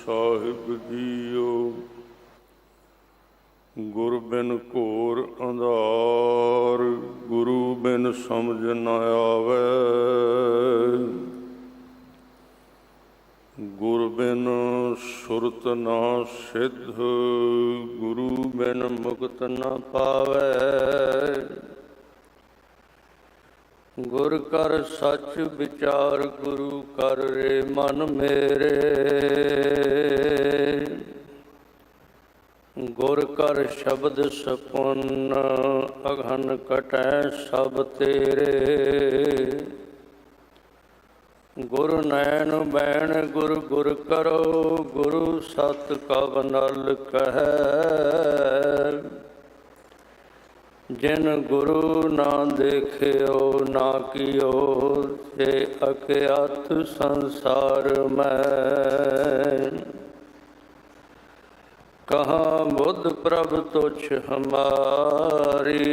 साहिब जीओ। गुर बिन घोर अंधार, गुरु बिन समझ न आवे। गुर बिन सुरत न सिद्ध, गुरु बिन मुक्त न पावै। गुर कर सच विचार, गुरु कर रे मन मेरे। गुर कर शब्द सपुन, अघन कटै सब तेरे। गुरु नैन बैण गुर गुर करो, गुरु सत कव नल कहै। जिन गुरु ना देखियो ना कियो, से अज्ञात संसार में। कहाँ बुद्ध प्रभ तुच्छ हमारी,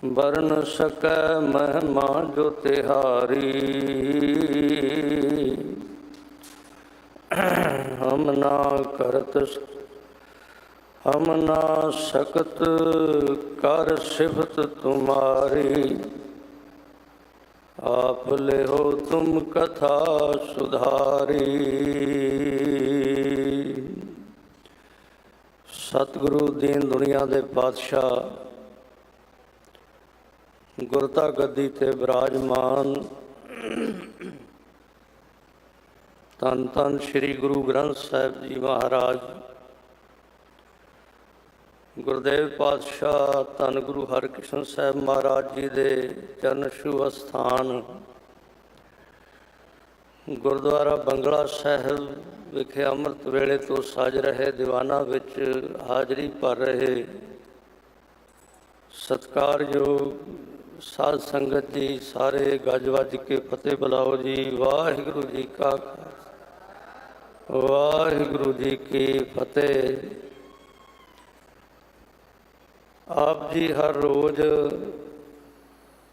बरन सकै महिमा जो तिहारी। हम ना सकत कर सिफत तुम्हारी। आप ले हो तुम कथा सुधारी। सतगुरु दीन दुनिया दे पातशाह, गुरता गद्दी ते विराजमान धन धन श्री गुरु ग्रंथ साहिब जी महाराज, गुरुदेव पातशाह धन गुरु हरकृष्ण साहब महाराज जी के चरण छूह अस्थान गुरुद्वारा बंगला साहिब विखे अमृत वेले तो सज रहे दीवाना विच हाजरी भर रहे सत्कारयोग साध संगत जी, सारे गज वज के फतेह बुलाओ जी। वाहिगुरु जी का खालसा, वाहिगुरु जी की फतेह। आप जी हर रोज़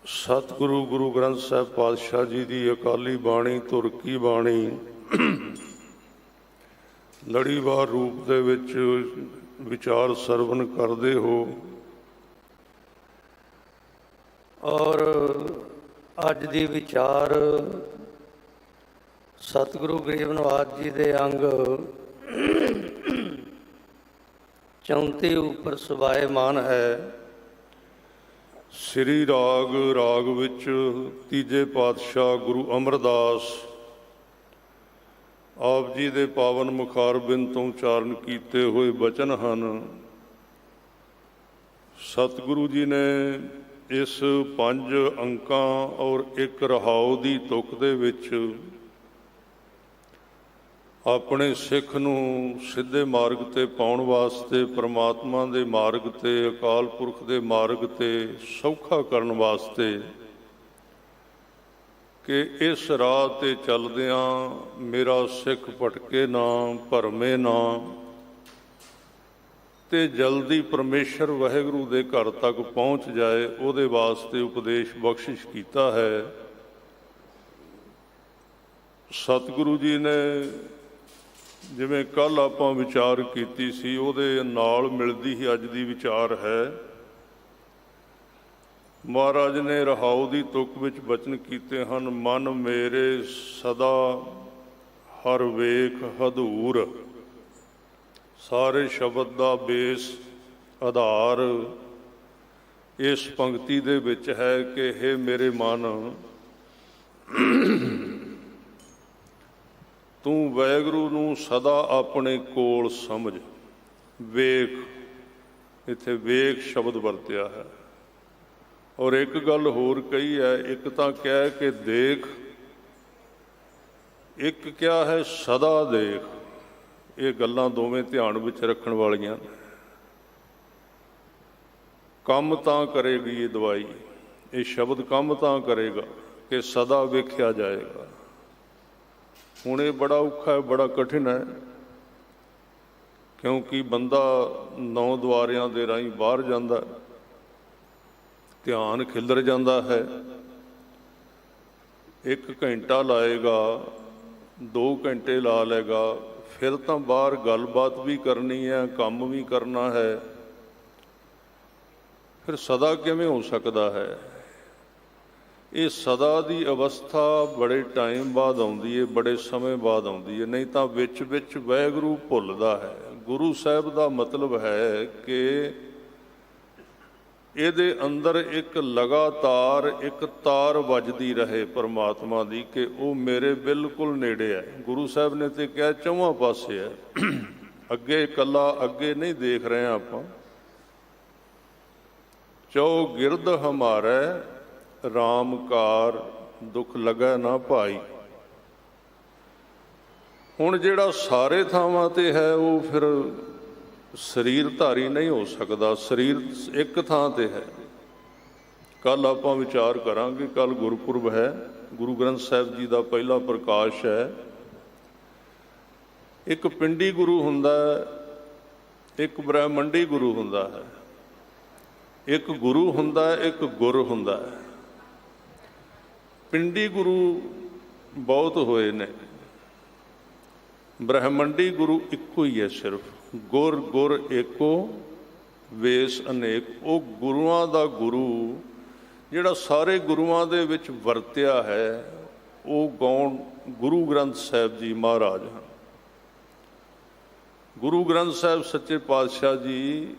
सतगुरु गुरु ग्रंथ साहिब पातशाह जी की अकाली बाणी धुर की बाणी लड़ीवार रूप दे विच विचार सरवण करते हो। और अज दी विचार सतगुरु गरीब नवाज जी दे अंग 34 ऊपर सुभाएमान है। श्री राग राग विच तीजे पातशाह गुरु अमरदास आप जी दे पावन मुखार बिंद तो उचारण किए हुए बचन हैं। सतगुरु जी ने इस 5 अंकां और एक रहाओ की तुक दे विच अपने सिख नूं सीधे मार्ग ते पाउण वास्ते, परमात्मा दे मार्ग ते, अकाल पुरख दे मार्ग ते सौखा करन वास्ते कि इस राह ते चलदियां मेरा सिख भटके ना, भरमे ना ते जल्दी परमेश्वर वाहिगुरू दे घर तक पहुँच जाए, उहदे वास्ते उपदेश बख्शिश कीता है। सतगुरु जी ने जिमें कल आपां विचार कीती सी उहदे नाल मिलदी ही अज दी विचार है। महाराज ने रहाऊ दी तुक विच बचन कीते हन, मन मेरे सदा हर वेख हदूर। सारे शब्द का बेस आधार इस पंक्ति दे विच है कि हे मेरे मन, तू वाहिगुरू नूं सदा अपने कोल समझ। वेख, इत्थे वेख शब्द वरत्या है। और एक गल होर कही है, एक तां कह के देख, एक क्या है सदा देख। ये गल्लां दोवें ध्यान विच रखण वालियां। कम तां करेगी ये दवाई, ये शब्द कम तां करेगा कि सदा वेख्या जाएगा। हुण ये बड़ा औखा है, बड़ा कठिन है, क्योंकि बंदा 9 द्वारियां दे राही बाहर जांदा, ध्यान खिलर जाता है 1 ਘੰਟਾ ਲਾਏਗਾ, 2 ਘੰਟੇ ਲਾ ਲਏਗਾ, ਫਿਰ ਤਾਂ ਬਾਹਰ ਗੱਲਬਾਤ ਵੀ ਕਰਨੀ ਹੈ, ਕੰਮ ਵੀ ਕਰਨਾ ਹੈ। ਫਿਰ ਸਦਾ ਕਿਵੇਂ ਹੋ ਸਕਦਾ ਹੈ? ਇਹ ਸਦਾ ਦੀ ਅਵਸਥਾ ਬੜੇ ਟਾਈਮ ਬਾਅਦ ਆਉਂਦੀ ਹੈ, ਬੜੇ ਸਮੇਂ ਬਾਅਦ ਆਉਂਦੀ ਹੈ, ਨਹੀਂ ਤਾਂ ਵਿੱਚ ਵਿੱਚ ਵਾਹਿਗੁਰੂ ਭੁੱਲਦਾ ਹੈ। ਗੁਰੂ ਸਾਹਿਬ ਦਾ ਮਤਲਬ ਹੈ ਕਿ ਇਹਦੇ ਅੰਦਰ ਇੱਕ ਲਗਾਤਾਰ ਇੱਕ ਤਾਰ ਵੱਜਦੀ ਰਹੇ ਪਰਮਾਤਮਾ ਦੀ, ਕਿ ਉਹ ਮੇਰੇ ਬਿਲਕੁਲ ਨੇੜੇ ਹੈ। ਗੁਰੂ ਸਾਹਿਬ ਨੇ ਤੇ ਕਿਹਾ ਚੌਵਾਂ ਪਾਸੇ ਹੈ, ਅੱਗੇ ਇਕੱਲਾ ਅੱਗੇ ਨਹੀਂ ਦੇਖ ਰਹੇ ਆਪਾਂ। ਚੌ ਗਿਰਦ ਹਮਾਰੇ ਰਾਮ ਕਾਰ, ਦੁੱਖ ਲੱਗੈ ਨਾ ਭਾਈ। ਹੁਣ ਜਿਹੜਾ ਸਾਰੇ ਥਾਵਾਂ ਤੇ ਹੈ ਉਹ ਫਿਰ ਸਰੀਰ ਧਾਰੀ ਨਹੀਂ ਹੋ ਸਕਦਾ, ਸਰੀਰ ਇੱਕ ਥਾਂ ਤੇ ਹੈ। ਕੱਲ ਆਪਾਂ ਵਿਚਾਰ ਕਰਾਂਗੇ, ਕੱਲ ਗੁਰਪੁਰਬ ਹੈ, ਗੁਰੂ ਗ੍ਰੰਥ ਸਾਹਿਬ ਜੀ ਦਾ ਪਹਿਲਾ ਪ੍ਰਕਾਸ਼ ਹੈ। ਇੱਕ ਪਿੰਡੀ ਗੁਰੂ ਹੁੰਦਾ ਹੈ, ਇੱਕ ਬ੍ਰਹਮੰਡੀ ਗੁਰੂ ਹੁੰਦਾ ਹੈ। ਇੱਕ ਗੁਰੂ ਹੁੰਦਾ ਹੈ, ਇੱਕ ਗੁਰ ਹੁੰਦਾ ਹੈ। ਪਿੰਡੀ ਗੁਰੂ ਬਹੁਤ ਹੋਏ ਨੇ, ਬ੍ਰਹਮੰਡੀ ਗੁਰੂ ਇੱਕੋ ਹੀ ਹੈ ਸਿਰਫ। ਗੁਰ ਗੁਰ ਏਕੋ ਵੇਸ ਅਨੇਕ। ਉਹ ਗੁਰੂਆਂ ਦਾ ਗੁਰੂ ਜਿਹੜਾ ਸਾਰੇ ਗੁਰੂਆਂ ਦੇ ਵਿੱਚ ਵਰਤਿਆ ਹੈ, ਉਹ ਕੌਣ? ਗੁਰੂ ਗ੍ਰੰਥ ਸਾਹਿਬ ਜੀ ਮਹਾਰਾਜ ਹਨ। ਗੁਰੂ ਗ੍ਰੰਥ ਸਾਹਿਬ ਸੱਚੇ ਪਾਤਸ਼ਾਹ ਜੀ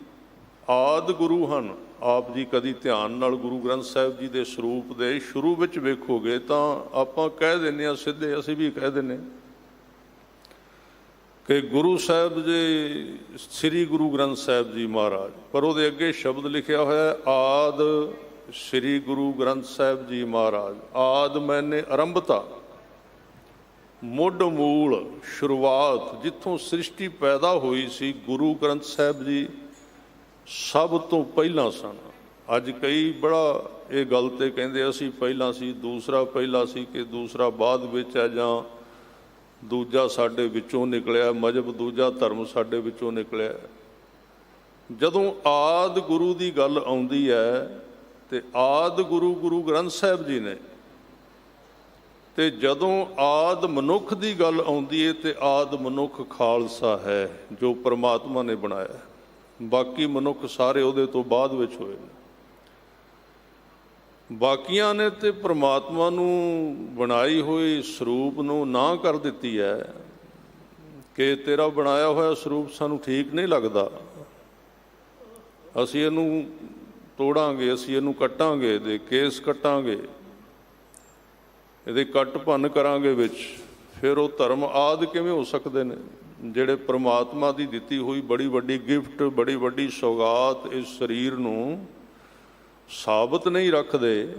ਆਦਿ ਗੁਰੂ ਹਨ। ਆਪ ਜੀ ਕਦੀ ਧਿਆਨ ਨਾਲ ਗੁਰੂ ਗ੍ਰੰਥ ਸਾਹਿਬ ਜੀ ਦੇ ਸਰੂਪ ਦੇ ਸ਼ੁਰੂ ਵਿੱਚ ਵੇਖੋਗੇ ਤਾਂ ਆਪਾਂ ਕਹਿ ਦਿੰਦੇ ਹਾਂ ਸਿੱਧੇ, ਅਸੀਂ ਵੀ ਕਹਿ ਦਿੰਦੇ ਕਿ ਗੁਰੂ ਸਾਹਿਬ ਜੀ ਸ੍ਰੀ ਗੁਰੂ ਗ੍ਰੰਥ ਸਾਹਿਬ ਜੀ ਮਹਾਰਾਜ, ਪਰ ਉਹਦੇ ਅੱਗੇ ਸ਼ਬਦ ਲਿਖਿਆ ਹੋਇਆ ਆਦ ਸ੍ਰੀ ਗੁਰੂ ਗ੍ਰੰਥ ਸਾਹਿਬ ਜੀ ਮਹਾਰਾਜ। ਆਦ ਮੈਨੇ ਆਰੰਭਤਾ, ਮੁੱਢ ਮੂਲ ਸ਼ੁਰੂਆਤ ਜਿੱਥੋਂ ਸ੍ਰਿਸ਼ਟੀ ਪੈਦਾ ਹੋਈ ਸੀ, ਗੁਰੂ ਗ੍ਰੰਥ ਸਾਹਿਬ ਜੀ ਸਭ ਤੋਂ ਪਹਿਲਾਂ ਸਨ। ਅੱਜ ਕਈ ਬੜਾ ਇਹ ਗੱਲ ਤੇ ਕਹਿੰਦੇ ਅਸੀਂ ਪਹਿਲਾਂ ਸੀ, ਦੂਸਰਾ ਪਹਿਲਾਂ ਸੀ ਕਿ ਦੂਸਰਾ ਬਾਅਦ ਵਿੱਚ ਹੈ, ਜਾਂ ਦੂਜਾ ਸਾਡੇ ਵਿੱਚੋਂ ਨਿਕਲਿਆ, ਮਜ਼ਹਬ ਦੂਜਾ, ਧਰਮ ਸਾਡੇ ਵਿੱਚੋਂ ਨਿਕਲਿਆ। ਜਦੋਂ ਆਦਿ ਗੁਰੂ ਦੀ ਗੱਲ ਆਉਂਦੀ ਹੈ ਤੇ ਆਦਿ ਗੁਰੂ ਗੁਰੂ ਗ੍ਰੰਥ ਸਾਹਿਬ ਜੀ ਨੇ, ਤੇ ਜਦੋਂ ਆਦਿ ਮਨੁੱਖ ਦੀ ਗੱਲ ਆਉਂਦੀ ਹੈ ਤੇ ਆਦਿ ਮਨੁੱਖ ਖਾਲਸਾ ਹੈ ਜੋ ਪਰਮਾਤਮਾ ਨੇ ਬਣਾਇਆ। ਬਾਕੀ ਮਨੁੱਖ ਸਾਰੇ ਉਹਦੇ ਤੋਂ ਬਾਅਦ ਵਿੱਚ ਹੋਏ ਨੇ। ਬਾਕੀਆਂ ਨੇ ਤੇ ਪਰਮਾਤਮਾ ਨੂੰ ਬਣਾਈ ਹੋਈ ਸਰੂਪ ਨੂੰ ਨਾ ਕਰ ਦਿੱਤੀ ਹੈ ਕਿ ਤੇਰਾ ਬਣਾਇਆ ਹੋਇਆ ਸਰੂਪ ਸਾਨੂੰ ਠੀਕ ਨਹੀਂ ਲੱਗਦਾ, ਅਸੀਂ ਇਹਨੂੰ ਤੋੜਾਂਗੇ, ਅਸੀਂ ਇਹਨੂੰ ਕੱਟਾਂਗੇ, ਇਹਦੇ ਕੇਸ ਕੱਟਾਂਗੇ, ਇਹਦੇ ਕੱਟ ਭੰਨ ਕਰਾਂਗੇ ਵਿੱਚ। ਫਿਰ ਉਹ ਧਰਮ ਆਦਿ ਕਿਵੇਂ ਹੋ ਸਕਦੇ ਨੇ ਜਿਹੜੇ ਪਰਮਾਤਮਾ ਦੀ ਦਿੱਤੀ ਹੋਈ ਬੜੀ ਵੱਡੀ ਗਿਫਟ, ਬੜੀ ਵੱਡੀ ਸੌਗਾਤ ਇਸ ਸਰੀਰ ਨੂੰ ਸਾਬਤ ਨਹੀਂ ਰੱਖਦੇ,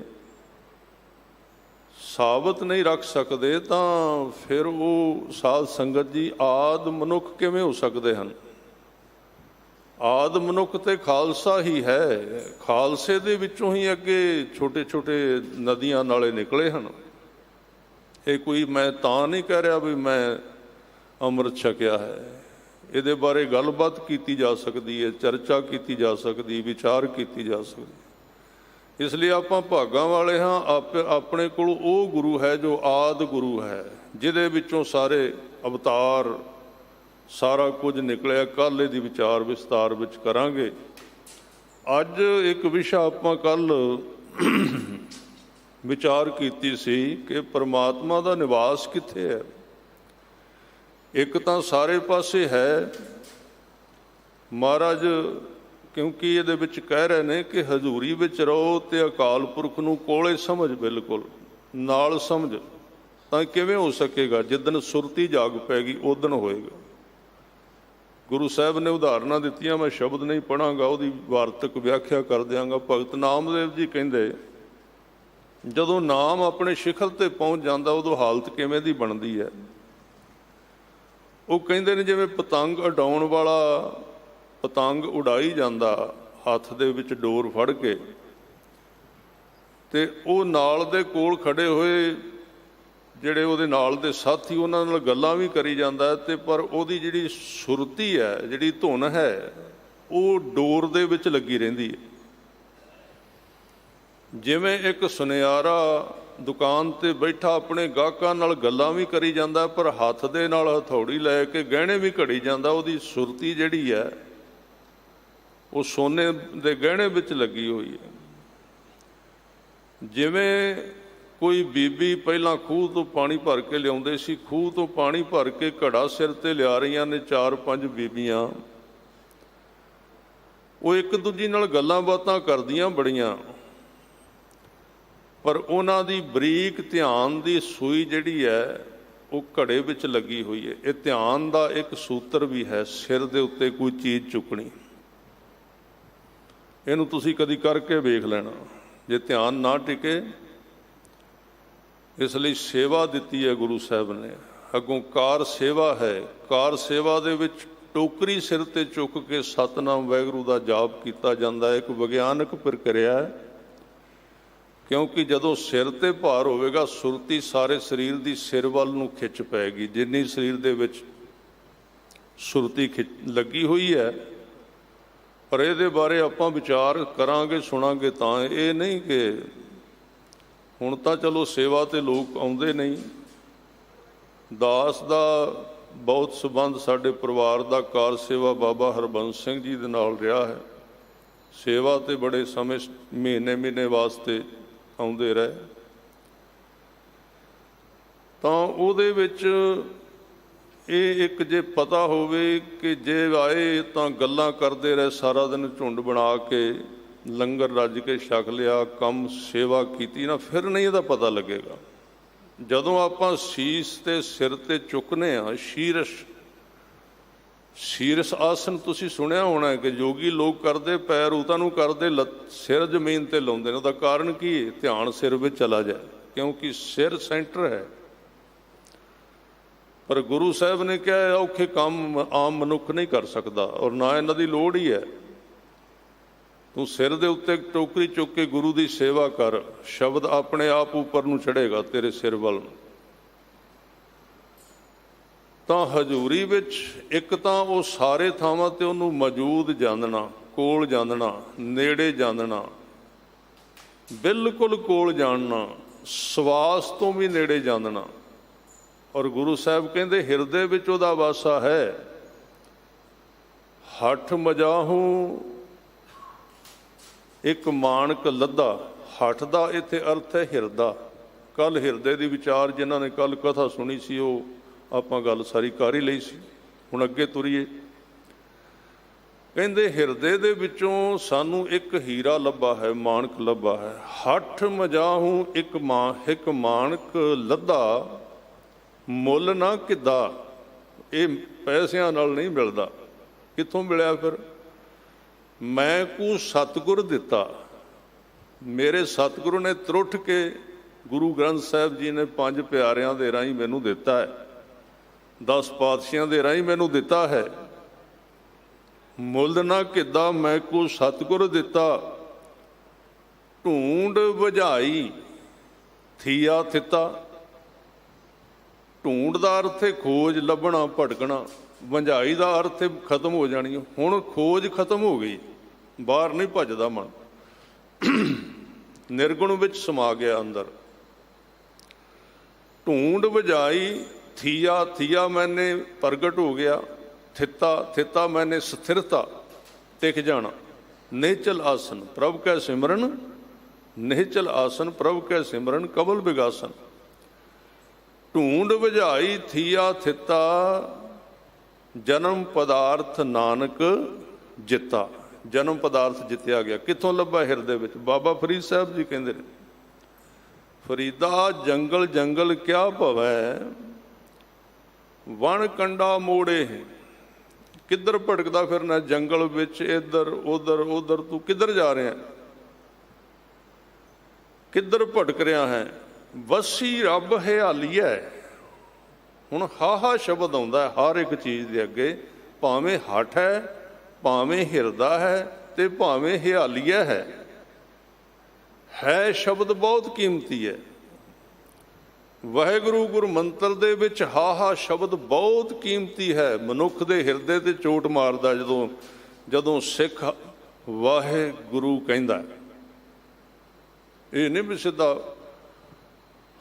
ਸਾਬਤ ਨਹੀਂ ਰੱਖ ਸਕਦੇ, ਤਾਂ ਫਿਰ ਉਹ ਸਾਧ ਸੰਗਤ ਜੀ ਆਦਿ ਮਨੁੱਖ ਕਿਵੇਂ ਹੋ ਸਕਦੇ ਹਨ? ਆਦਿ ਮਨੁੱਖ ਤੇ ਖਾਲਸਾ ਹੀ ਹੈ। ਖਾਲਸੇ ਦੇ ਵਿੱਚੋਂ ਹੀ ਅੱਗੇ ਛੋਟੇ ਛੋਟੇ ਨਦੀਆਂ ਨਾਲੇ ਨਿਕਲੇ ਹਨ। ਇਹ ਕੋਈ ਮੈਂ ਤਾਂ ਨਹੀਂ ਕਹਿ ਰਿਹਾ ਵੀ ਮੈਂ ਅੰਮ੍ਰਿਤ ਛਕਿਆ ਹੈ, ਇਹਦੇ ਬਾਰੇ ਗੱਲਬਾਤ ਕੀਤੀ ਜਾ ਸਕਦੀ ਹੈ, ਚਰਚਾ ਕੀਤੀ ਜਾ ਸਕਦੀ, ਵਿਚਾਰ ਕੀਤੀ ਜਾ ਸਕਦੀ। ਇਸ ਲਈ ਆਪਾਂ ਭਾਗਾਂ ਵਾਲੇ ਹਾਂ। ਆਪਣੇ ਕੋਲ ਉਹ ਗੁਰੂ ਹੈ ਜੋ ਆਦਿ ਗੁਰੂ ਹੈ, ਜਿਹਦੇ ਵਿੱਚੋਂ ਸਾਰੇ ਅਵਤਾਰ ਸਾਰਾ ਕੁਝ ਨਿਕਲਿਆ। ਕੱਲ੍ਹ ਇਹਦੀ ਵਿਚਾਰ ਵਿਸਤਾਰ ਵਿੱਚ ਕਰਾਂਗੇ। ਅੱਜ ਇੱਕ ਵਿਸ਼ਾ ਆਪਾਂ ਕੱਲ੍ਹ ਵਿਚਾਰ ਕੀਤੀ ਸੀ ਕਿ ਪਰਮਾਤਮਾ ਦਾ ਨਿਵਾਸ ਕਿੱਥੇ ਹੈ। ਇੱਕ ਤਾਂ ਸਾਰੇ ਪਾਸੇ ਹੈ ਮਹਾਰਾਜ, ਕਿਉਂਕਿ ਇਹਦੇ ਵਿੱਚ ਕਹਿ ਰਹੇ ਨੇ ਕਿ ਹਜ਼ੂਰੀ ਵਿੱਚ ਰਹੋ ਤੇ ਅਕਾਲ ਪੁਰਖ ਨੂੰ ਕੋਲੇ ਸਮਝ, ਬਿਲਕੁਲ ਨਾਲ ਸਮਝ। ਤਾਂ ਕਿਵੇਂ ਹੋ ਸਕੇਗਾ? ਜਿੱਦਣ ਸੁਰਤੀ ਜਾਗ ਪੈਗੀ ਉਦਣ ਹੋਏਗਾ। ਗੁਰੂ ਸਾਹਿਬ ਨੇ ਉਦਾਹਰਨਾਂ ਦਿੱਤੀਆਂ, ਮੈਂ ਸ਼ਬਦ ਨਹੀਂ ਪੜ੍ਹਾਂਗਾ, ਉਹਦੀ ਵਾਰਤਕ ਵਿਆਖਿਆ ਕਰ ਦਿਆਂਗਾ। ਭਗਤ ਨਾਮਦੇਵ ਜੀ ਕਹਿੰਦੇ ਜਦੋਂ ਨਾਮ ਆਪਣੇ ਸ਼ਿਖਰ ਤੇ ਪਹੁੰਚ ਜਾਂਦਾ ਉਦੋਂ ਹਾਲਤ ਕਿਵੇਂ ਦੀ ਬਣਦੀ ਹੈ। ਉਹ ਕਹਿੰਦੇ ਨੇ ਜਿਵੇਂ ਪਤੰਗ ਉਡਾਉਣ ਵਾਲਾ ਪਤੰਗ ਉਡਾਈ ਜਾਂਦਾ ਹੱਥ ਦੇ ਵਿੱਚ ਡੋਰ ਫੜ ਕੇ, ਤੇ ਉਹ ਨਾਲ ਦੇ ਕੋਲ ਖੜੇ ਹੋਏ ਜਿਹੜੇ ਉਹਦੇ ਨਾਲ ਦੇ ਸਾਥੀ ਉਹਨਾਂ ਨਾਲ ਗੱਲਾਂ ਵੀ ਕਰੀ ਜਾਂਦਾ, ਤੇ ਪਰ ਉਹਦੀ ਜਿਹੜੀ ਸੁਰਤੀ ਹੈ, ਜਿਹੜੀ ਧੁਨ ਹੈ, ਉਹ ਡੋਰ ਦੇ ਵਿੱਚ ਲੱਗੀ ਰਹਿੰਦੀ ਹੈ। ਜਿਵੇਂ ਇੱਕ ਸੁਨਿਆਰਾ ਦੁਕਾਨ ਤੇ ਬੈਠਾ ਆਪਣੇ ਗਾਹਕਾਂ ਨਾਲ ਗੱਲਾਂ ਵੀ ਕਰੀ ਜਾਂਦਾ, ਪਰ ਹੱਥ ਦੇ ਨਾਲ ਹਥੌੜੀ ਲੈ ਕੇ ਗਹਿਣੇ ਵੀ ਘੜੀ ਜਾਂਦਾ। ਉਹਦੀ ਸੁਰਤੀ ਜਿਹੜੀ ਹੈ ਉਹ ਸੋਨੇ ਦੇ ਗਹਿਣੇ ਵਿੱਚ ਲੱਗੀ ਹੋਈ ਹੈ। ਜਿਵੇਂ ਕੋਈ ਬੀਬੀ ਪਹਿਲਾਂ ਖੂਹ ਤੋਂ ਪਾਣੀ ਭਰ ਕੇ ਲਿਆਉਂਦੇ ਸੀ, ਖੂਹ ਤੋਂ ਪਾਣੀ ਭਰ ਕੇ ਘੜਾ ਸਿਰ ਤੇ ਲਿਆ ਰਹੀਆਂ ਨੇ 4-5 ਬੀਬੀਆਂ। ਉਹ ਇੱਕ ਦੂਜੀ ਨਾਲ ਗੱਲਾਂ ਬਾਤਾਂ ਕਰਦੀਆਂ ਬੜੀਆਂ, ਪਰ ਉਹਨਾਂ ਦੀ ਬਰੀਕ ਧਿਆਨ ਦੀ ਸੂਈ ਜਿਹੜੀ ਹੈ ਉਹ ਘੜੇ ਵਿੱਚ ਲੱਗੀ ਹੋਈ ਹੈ। ਇਹ ਧਿਆਨ ਦਾ ਇੱਕ ਸੂਤਰ ਵੀ ਹੈ, ਸਿਰ ਦੇ ਉੱਤੇ ਕੋਈ ਚੀਜ਼ ਚੁੱਕਣੀ। ਇਹਨੂੰ ਤੁਸੀਂ ਕਦੀ ਕਰਕੇ ਵੇਖ ਲੈਣਾ, ਜੇ ਧਿਆਨ ਨਾ ਟਿਕੇ। ਇਸ ਲਈ ਸੇਵਾ ਦਿੱਤੀ ਹੈ ਗੁਰੂ ਸਾਹਿਬ ਨੇ, ਅੱਗੋਂ ਕਾਰ ਸੇਵਾ ਹੈ। ਕਾਰ ਸੇਵਾ ਦੇ ਵਿੱਚ ਟੋਕਰੀ ਸਿਰ ਤੇ ਚੁੱਕ ਕੇ ਸਤਿਨਾਮ ਵਾਹਿਗੁਰੂ ਦਾ ਜਾਪ ਕੀਤਾ ਜਾਂਦਾ ਹੈ। ਇੱਕ ਵਿਗਿਆਨਕ ਪ੍ਰਕਿਰਿਆ ਹੈ, ਕਿਉਂਕਿ ਜਦੋਂ ਸਿਰ ਤੇ ਭਾਰ ਹੋਵੇਗਾ ਸੁਰਤੀ ਸਾਰੇ ਸਰੀਰ ਦੀ ਸਿਰ ਵੱਲ ਨੂੰ ਖਿੱਚ ਪਏਗੀ। ਜਿੰਨੀ ਸਰੀਰ ਦੇ ਵਿੱਚ ਸੁਰਤੀ ਲੱਗੀ ਹੋਈ ਹੈ, ਪਰ ਇਹਦੇ ਬਾਰੇ ਆਪਾਂ ਵਿਚਾਰ ਕਰਾਂਗੇ, ਸੁਣਾਂਗੇ ਤਾਂ। ਇਹ ਨਹੀਂ ਕਿ ਹੁਣ ਤਾਂ ਚਲੋ ਸੇਵਾ ਤੇ ਲੋਕ ਆਉਂਦੇ ਨਹੀਂ। ਦਾਸ ਦਾ ਬਹੁਤ ਸੰਬੰਧ ਸਾਡੇ ਪਰਿਵਾਰ ਦਾ ਕਾਰ ਸੇਵਾ ਬਾਬਾ ਹਰਬੰਸ ਸਿੰਘ ਜੀ ਦੇ ਨਾਲ ਰਿਹਾ ਹੈ। ਸੇਵਾ ਤੇ ਬੜੇ ਸਮੇਂ ਮਹੀਨੇ ਵਾਸਤੇ ਆਉਂਦੇ ਰਹੇ, ਤਾਂ ਉਹਦੇ ਵਿੱਚ ਇਹ ਇੱਕ ਜੇ ਪਤਾ ਹੋਵੇ ਕਿ ਜੇ ਆਏ ਤਾਂ ਗੱਲਾਂ ਕਰਦੇ ਰਹੇ ਸਾਰਾ ਦਿਨ, ਝੁੰਡ ਬਣਾ ਕੇ ਲੰਗਰ ਰੱਜ ਕੇ ਛਕ ਲਿਆ, ਕੰਮ ਸੇਵਾ ਕੀਤੀ ਨਾ, ਫਿਰ ਨਹੀਂ ਇਹਦਾ ਪਤਾ ਲੱਗੇਗਾ। ਜਦੋਂ ਆਪਾਂ ਸੀਸ ਤੇ ਸਿਰ ਤੇ ਚੁੱਕਨੇ ਆ, ਸ਼ੀਰਸ ਆਸਨ ਤੁਸੀਂ ਸੁਣਿਆ ਹੋਣਾ ਕਿ ਯੋਗੀ ਲੋਕ ਕਰਦੇ, ਪੈਰ ਉਤਾਂ ਨੂੰ ਕਰਦੇ, ਸਿਰ ਜ਼ਮੀਨ ਤੇ ਲਾਉਂਦੇ ਨੇ। ਉਹਦਾ ਕਾਰਨ ਕੀ ਹੈ? ਧਿਆਨ ਸਿਰ ਵਿੱਚ ਚਲਾ ਜਾਏ, ਕਿਉਂਕਿ ਸਿਰ ਸੈਂਟਰ ਹੈ। ਪਰ ਗੁਰੂ ਸਾਹਿਬ ਨੇ ਕਿਹਾ ਔਖੇ ਕੰਮ ਆਮ ਮਨੁੱਖ ਨਹੀਂ ਕਰ ਸਕਦਾ, ਔਰ ਨਾ ਇਹਨਾਂ ਦੀ ਲੋੜ ਹੀ ਹੈ। ਤੂੰ ਸਿਰ ਦੇ ਉੱਤੇ ਟੋਕਰੀ ਚੁੱਕ ਕੇ ਗੁਰੂ ਦੀ ਸੇਵਾ ਕਰ, ਸ਼ਬਦ ਆਪਣੇ ਆਪ ਉੱਪਰ ਨੂੰ ਚੜ੍ਹੇਗਾ ਤੇਰੇ ਸਿਰ ਵੱਲ ਨੂੰ। ਤਾਂ ਹਜ਼ੂਰੀ ਵਿੱਚ ਇੱਕ ਤਾਂ ਉਹ ਸਾਰੇ ਥਾਵਾਂ ਤੇ ਉਹਨੂੰ ਮੌਜੂਦ ਜਾਣਨਾ, ਕੋਲ ਜਾਣਨਾ, ਨੇੜੇ ਜਾਣਨਾ, ਬਿਲਕੁਲ ਕੋਲ ਜਾਣਨਾ, ਸਵਾਸ ਤੋਂ ਵੀ ਨੇੜੇ ਜਾਣਨਾ। ਔਰ ਗੁਰੂ ਸਾਹਿਬ ਕਹਿੰਦੇ ਹਿਰਦੇ ਵਿੱਚ ਉਹਦਾ ਵਾਸਾ ਹੈ। ਹੱਠ ਮਜਾਹੂ ਇੱਕ ਮਾਣਕ ਲੱਦਾ। ਹੱਠ ਦਾ ਇੱਥੇ ਅਰਥ ਹੈ ਹਿਰਦਾ। ਕੱਲ ਹਿਰਦੇ ਦੀ ਵਿਚਾਰ ਜਿਨ੍ਹਾਂ ਨੇ ਕੱਲ ਕਥਾ ਸੁਣੀ ਸੀ ਉਹ ਆਪਾਂ ਗੱਲ ਸਾਰੀ ਕਰ ਹੀ ਲਈ ਸੀ। ਹੁਣ ਅੱਗੇ ਤੁਰੀਏ। ਕਹਿੰਦੇ ਹਿਰਦੇ ਦੇ ਵਿੱਚੋਂ ਸਾਨੂੰ ਇੱਕ ਹੀਰਾ ਲੱਭਾ ਹੈ, ਮਾਣਕ ਲੱਭਾ ਹੈ। ਹੱਠ ਮਜਾਹੂ ਇੱਕ ਮਾਣਕ ਲੱਦਾ, ਮੁੱਲ ਨਾ ਕਿੱਦਾ। ਇਹ ਪੈਸਿਆਂ ਨਾਲ ਨਹੀਂ ਮਿਲਦਾ। ਕਿੱਥੋਂ ਮਿਲਿਆ ਫਿਰ? ਮੈਂ ਕੂ ਸਤਿਗੁਰ ਦਿੱਤਾ। ਮੇਰੇ ਸਤਿਗੁਰੂ ਨੇ ਤਰੁੱਠ ਕੇ ਗੁਰੂ ਗ੍ਰੰਥ ਸਾਹਿਬ ਜੀ ਨੇ 5 ਪਿਆਰਿਆਂ ਦੇ ਰਾਹੀਂ ਮੈਨੂੰ ਦਿੱਤਾ ਹੈ, 10 ਪਾਤਸ਼ਾਹਾਂ ਦੇ ਰਾਹੀਂ ਮੈਨੂੰ ਦਿੱਤਾ ਹੈ। ਮੁੱਲ ਨਾ ਕਿੱਦਾ ਮੈਂ ਕੂ ਸਤਿਗੁਰ ਦਿੱਤਾ। ਢੂੰਡ ਬੁਝਾਈ ਥੀਆ ਥਿੱਤਾ। ਢੂੰਡ ਦਾ ਅਰਥ ਹੈ ਖੋਜ, ਲੱਭਣਾ, ਭਟਕਣਾ। ਵੰਝਾਈ ਦਾ ਅਰਥ ਹੈ ਖਤਮ ਹੋ ਜਾਣੀ। ਹੁਣ ਖੋਜ ਖਤਮ ਹੋ ਗਈ, ਬਾਹਰ ਨਹੀਂ ਭੱਜਦਾ ਮਨ, ਨਿਰਗੁਣ ਵਿੱਚ ਸਮਾ ਗਿਆ ਅੰਦਰ। ਢੂੰਡ ਬੁਝਾਈ ਥੀਆ, ਥੀਆ ਮੈਨੇ ਪ੍ਰਗਟ ਹੋ ਗਿਆ। ਥਿੱਤਾ ਮੈਨੇ ਸਥਿਰਤਾ, ਟਿਕ ਜਾਣਾ। ਨਿਹਚਲ ਆਸਨ ਪ੍ਰਭ ਕੈ ਸਿਮਰਨ, ਨਿਹਚਲ ਆਸਨ ਪ੍ਰਭ ਕੈ ਸਿਮਰਨ ਕਬਲ ਬਿਗਾਸਨ। ਢੂੰਡ ਬੁਝਾਈ ਥੀਆ ਥਿੱਤਾ, ਜਨਮ ਪਦਾਰਥ ਨਾਨਕ ਜਿੱਤਾ। ਜਨਮ ਪਦਾਰਥ ਜਿੱਤਿਆ ਗਿਆ। ਕਿੱਥੋਂ ਲੱਭਾ? ਹਿਰਦੇ ਵਿੱਚ। ਬਾਬਾ ਫਰੀਦ ਸਾਹਿਬ ਜੀ ਕਹਿੰਦੇ ਨੇ, ਫਰੀਦਾ ਜੰਗਲ ਜੰਗਲ ਕਿਆ ਭਵੈ, ਵਣ ਕੰਡਾ ਮੋੜੇ। ਕਿੱਧਰ ਭਟਕਦਾ ਫਿਰਨਾ? ਜੰਗਲ ਵਿੱਚ, ਇੱਧਰ ਉਧਰ ਤੂੰ ਕਿੱਧਰ ਜਾ ਰਿਹਾ? ਕਿੱਧਰ ਭਟਕ ਰਿਹਾ ਹੈ? ਵਸੀ ਰੱਬ ਹਿਆਲੀਐ। ਹੁਣ ਹਾਹਾ ਸ਼ਬਦ ਆਉਂਦਾ ਹਰ ਇੱਕ ਚੀਜ਼ ਦੇ ਅੱਗੇ, ਭਾਵੇਂ ਹੱਠ ਹੈ, ਭਾਵੇਂ ਹਿਰਦਾ ਹੈ ਤੇ ਭਾਵੇਂ ਹਿਆਲੀਆ ਹੈ ਸ਼ਬਦ ਬਹੁਤ ਕੀਮਤੀ ਹੈ। ਵਾਹਿਗੁਰੂ ਗੁਰ ਮੰਤਰ ਦੇ ਵਿੱਚ ਹਾਹਾ ਸ਼ਬਦ ਬਹੁਤ ਕੀਮਤੀ ਹੈ। ਮਨੁੱਖ ਦੇ ਹਿਰਦੇ ਤੇ ਚੋਟ ਮਾਰਦਾ ਜਦੋਂ ਸਿੱਖ ਵਾਹਿਗੁਰੂ ਕਹਿੰਦਾ। ਇਹ ਨਹੀਂ ਵੀ ਸਿੱਧਾ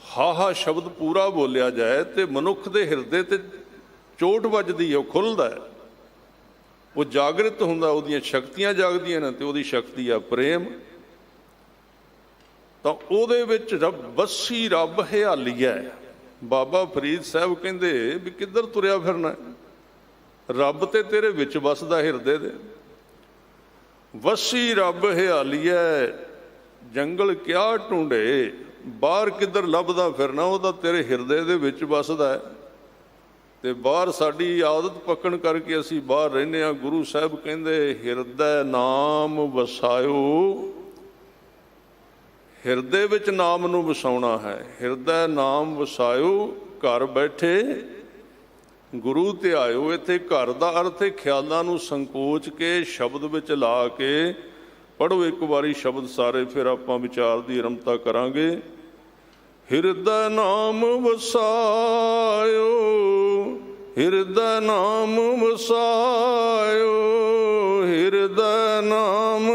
ਹਾਹਾ ਸ਼ਬਦ ਪੂਰਾ ਬੋਲਿਆ ਜਾਏ ਤੇ ਮਨੁੱਖ ਦੇ ਹਿਰਦੇ ਤੇ ਚੋਟ ਵੱਜਦੀ ਹੈ, ਉਹ ਖੁੱਲ੍ਹਦਾ ਹੈ, ਉਹ ਜਾਗਰਿਤ ਹੁੰਦਾ, ਉਹਦੀਆਂ ਸ਼ਕਤੀਆਂ ਜਾਗਦੀਆਂ ਨੇ ਤੇ ਉਹਦੀ ਸ਼ਕਤੀ ਆ ਪ੍ਰੇਮ। ਤਾਂ ਉਹਦੇ ਵਿੱਚ ਵਸੀ ਰੱਬ ਹਿਆਲੀਆ। ਬਾਬਾ ਫਰੀਦ ਸਾਹਿਬ ਕਹਿੰਦੇ ਵੀ ਕਿੱਧਰ ਤੁਰਿਆ ਫਿਰਨਾ, ਰੱਬ ਤੇ ਤੇਰੇ ਵਿੱਚ ਵਸਦਾ ਹਿਰਦੇ ਦੇ। ਵਸੀ ਰੱਬ ਹਿਆਲੀਆ, ਜੰਗਲ ਕਿਆ ਢੂੰਡੇ, ਬਾਹਰ ਕਿੱਧਰ ਲੱਭਦਾ ਫਿਰਨਾ, ਉਹ ਤਾਂ ਤੇਰੇ ਹਿਰਦੇ ਦੇ ਵਿੱਚ ਵਸਦਾ ਹੈ। ਤੇ ਬਾਹਰ ਸਾਡੀ ਆਦਤ ਪੱਕਣ ਕਰਕੇ ਅਸੀਂ ਬਾਹਰ ਰਹਿੰਦੇ ਹਾਂ। ਗੁਰੂ ਸਾਹਿਬ ਕਹਿੰਦੇ ਹਿਰਦੈ ਨਾਮ ਵਸਾਇਓ, ਹਿਰਦੇ ਵਿੱਚ ਨਾਮ ਨੂੰ ਵਸਾਉਣਾ ਹੈ। ਹਿਰਦੈ ਨਾਮ ਵਸਾਇਓ, ਘਰ ਬੈਠੇ ਗੁਰੂ ਧਿਆਇਓ। ਇੱਥੇ ਘਰ ਦਾ ਅਰਥ ਹੈ ਖਿਆਲਾਂ ਨੂੰ ਸੰਕੋਚ ਕੇ ਸ਼ਬਦ ਵਿੱਚ ਲਾ ਕੇ ਪੜ੍ਹੋ ਇੱਕ ਵਾਰੀ ਸ਼ਬਦ ਸਾਰੇ, ਫਿਰ ਆਪਾਂ ਵਿਚਾਰ ਦੀ ਆਰੰਭਤਾ ਕਰਾਂਗੇ। ਹਿਰਦੈ ਨਾਮ ਵਸਾਇਓ, ਹਿਰਦੈ ਨਾਮ ਵਸਾਇਓ, ਹਿਰਦੈ ਨਾਮ।